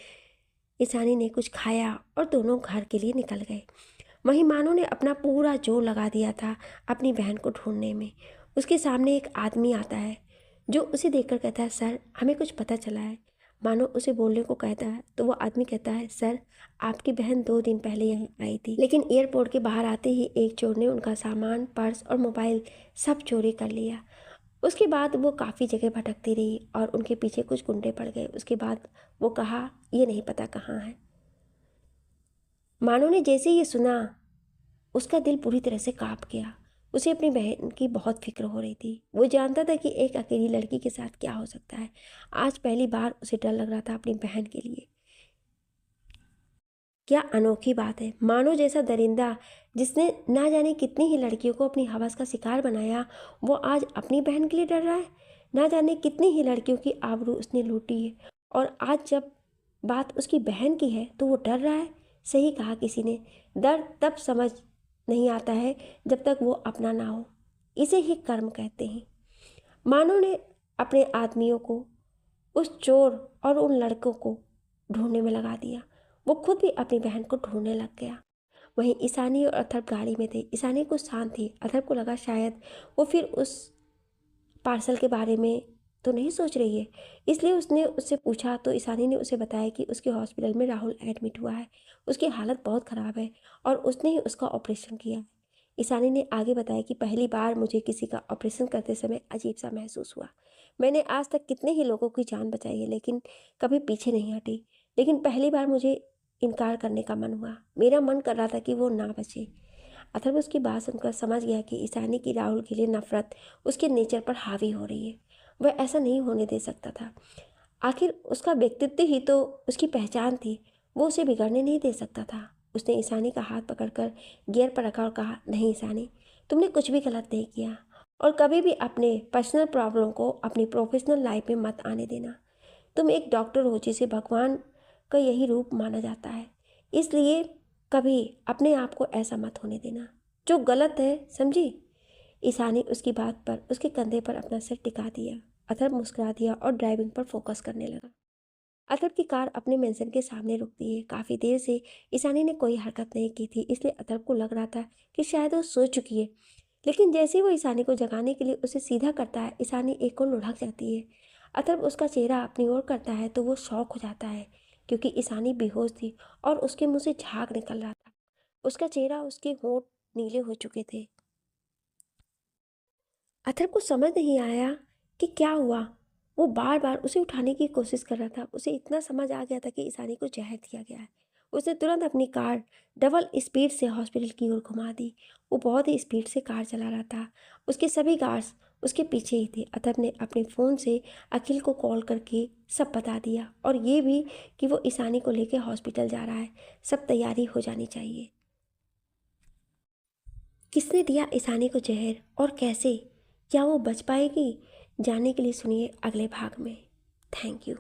ईशानी ने कुछ खाया और दोनों घर के लिए निकल गए। वहीं मानो ने अपना पूरा जोर लगा दिया था अपनी बहन को ढूंढने में। उसके सामने एक आदमी आता है जो उसे देखकर कहता है सर, हमें कुछ पता चला है। मानो उसे बोलने को कहता है तो वो आदमी कहता है सर, आपकी बहन 2 दिन पहले यहाँ आई थी, लेकिन एयरपोर्ट के बाहर आते ही एक चोर ने उनका सामान, पर्स और मोबाइल सब चोरी कर लिया। उसके बाद वो काफ़ी जगह भटकती रही और उनके पीछे कुछ गुंडे पड़ गए। उसके बाद वो कहा ये नहीं पता कहाँ है। मानो ने जैसे ये सुना उसका दिल पूरी तरह से कांप गया। उसे अपनी बहन की बहुत फिक्र हो रही थी। वो जानता था कि एक अकेली लड़की के साथ क्या हो सकता है। आज पहली बार उसे डर लग रहा था अपनी बहन के लिए। क्या अनोखी बात है, मानो जैसा दरिंदा जिसने ना जाने कितनी ही लड़कियों को अपनी हवस का शिकार बनाया, वो आज अपनी बहन के लिए डर रहा है। ना जाने कितनी ही लड़कियों की आबरू उसने लूटी है और आज जब बात उसकी बहन की है तो वो डर रहा है। सही कहा किसी ने, दर्द तब समझ नहीं आता है जब तक वो अपना ना हो। इसे ही कर्म कहते हैं। मानो ने अपने आदमियों को, उस चोर और उन लड़कों को ढूंढने में लगा दिया। वो खुद भी अपनी बहन को ढूंढने लग गया। वहीं ईशानी और अथर्व गाड़ी में थे। ईशानी कुछ शांत थी। अथर्व को लगा शायद वो फिर उस पार्सल के बारे में तो नहीं सोच रही है, इसलिए उसने उससे पूछा तो ईशानी ने उसे बताया कि उसके हॉस्पिटल में राहुल एडमिट हुआ है। उसकी हालत बहुत ख़राब है और उसने ही उसका ऑपरेशन किया है। ईशानी ने आगे बताया कि पहली बार मुझे किसी का ऑपरेशन करते समय अजीब सा महसूस हुआ। मैंने आज तक कितने ही लोगों की जान बचाई है लेकिन कभी पीछे नहीं हटी, लेकिन पहली बार मुझे इनकार करने का मन हुआ। मेरा मन कर रहा था कि वो ना बचे। अथर्व उसकी बात सुनकर समझ गया कि ईशानी की राहुल के लिए नफरत उसके नेचर पर हावी हो रही है। वह ऐसा नहीं होने दे सकता था। आखिर उसका व्यक्तित्व ही तो उसकी पहचान थी। वो उसे बिगड़ने नहीं दे सकता था। उसने ईशानी का हाथ पकड़कर गियर पर रखा और कहा नहीं ईशानी, तुमने कुछ भी गलत नहीं किया और कभी भी अपने पर्सनल प्रॉब्लम को अपनी प्रोफेशनल लाइफ में मत आने देना। तुम एक डॉक्टर हो जिसे भगवान का यही रूप माना जाता है, इसलिए कभी अपने आप को ऐसा मत होने देना जो गलत है, समझी? ईशानी उसकी बात पर उसके कंधे पर अपना सिर टिका दिया। अथर्व मुस्कुरा दिया और ड्राइविंग पर फोकस करने लगा। अथर्व की कार अपने मेंशन के सामने रुकती है। काफ़ी देर से ईशानी ने कोई हरकत नहीं की थी, इसलिए अथर्व को लग रहा था कि शायद वो सो चुकी है। लेकिन जैसे ही वो ईशानी को जगाने के लिए उसे सीधा करता है, ईशानी एक और लुढ़क जाती है। अथर्व उसका चेहरा अपनी ओर करता है तो वो शॉक हो जाता है क्योंकि ईशानी बेहोश थी और उसके मुंह से झाग निकल रहा था। उसका चेहरा, उसके होंठ नीले हो चुके थे। अथर्व को समझ नहीं आया कि क्या हुआ। वो बार बार उसे उठाने की कोशिश कर रहा था। उसे इतना समझ आ गया था कि ईशानी को जहर दिया गया है। उसने तुरंत अपनी कार डबल स्पीड से हॉस्पिटल की ओर घुमा दी। वो बहुत ही स्पीड से कार चला रहा था। उसके सभी गार्ड्स उसके पीछे ही थे। अथर्व ने अपने फ़ोन से अखिल को कॉल करके सब बता दिया और ये भी कि वो ईशानी को लेकर हॉस्पिटल जा रहा है। सब तैयारी हो जानी चाहिए। किसने दिया ईशानी को जहर और कैसे? क्या वो बच पाएगी? जानने के लिए सुनिए अगले भाग में। Thank you.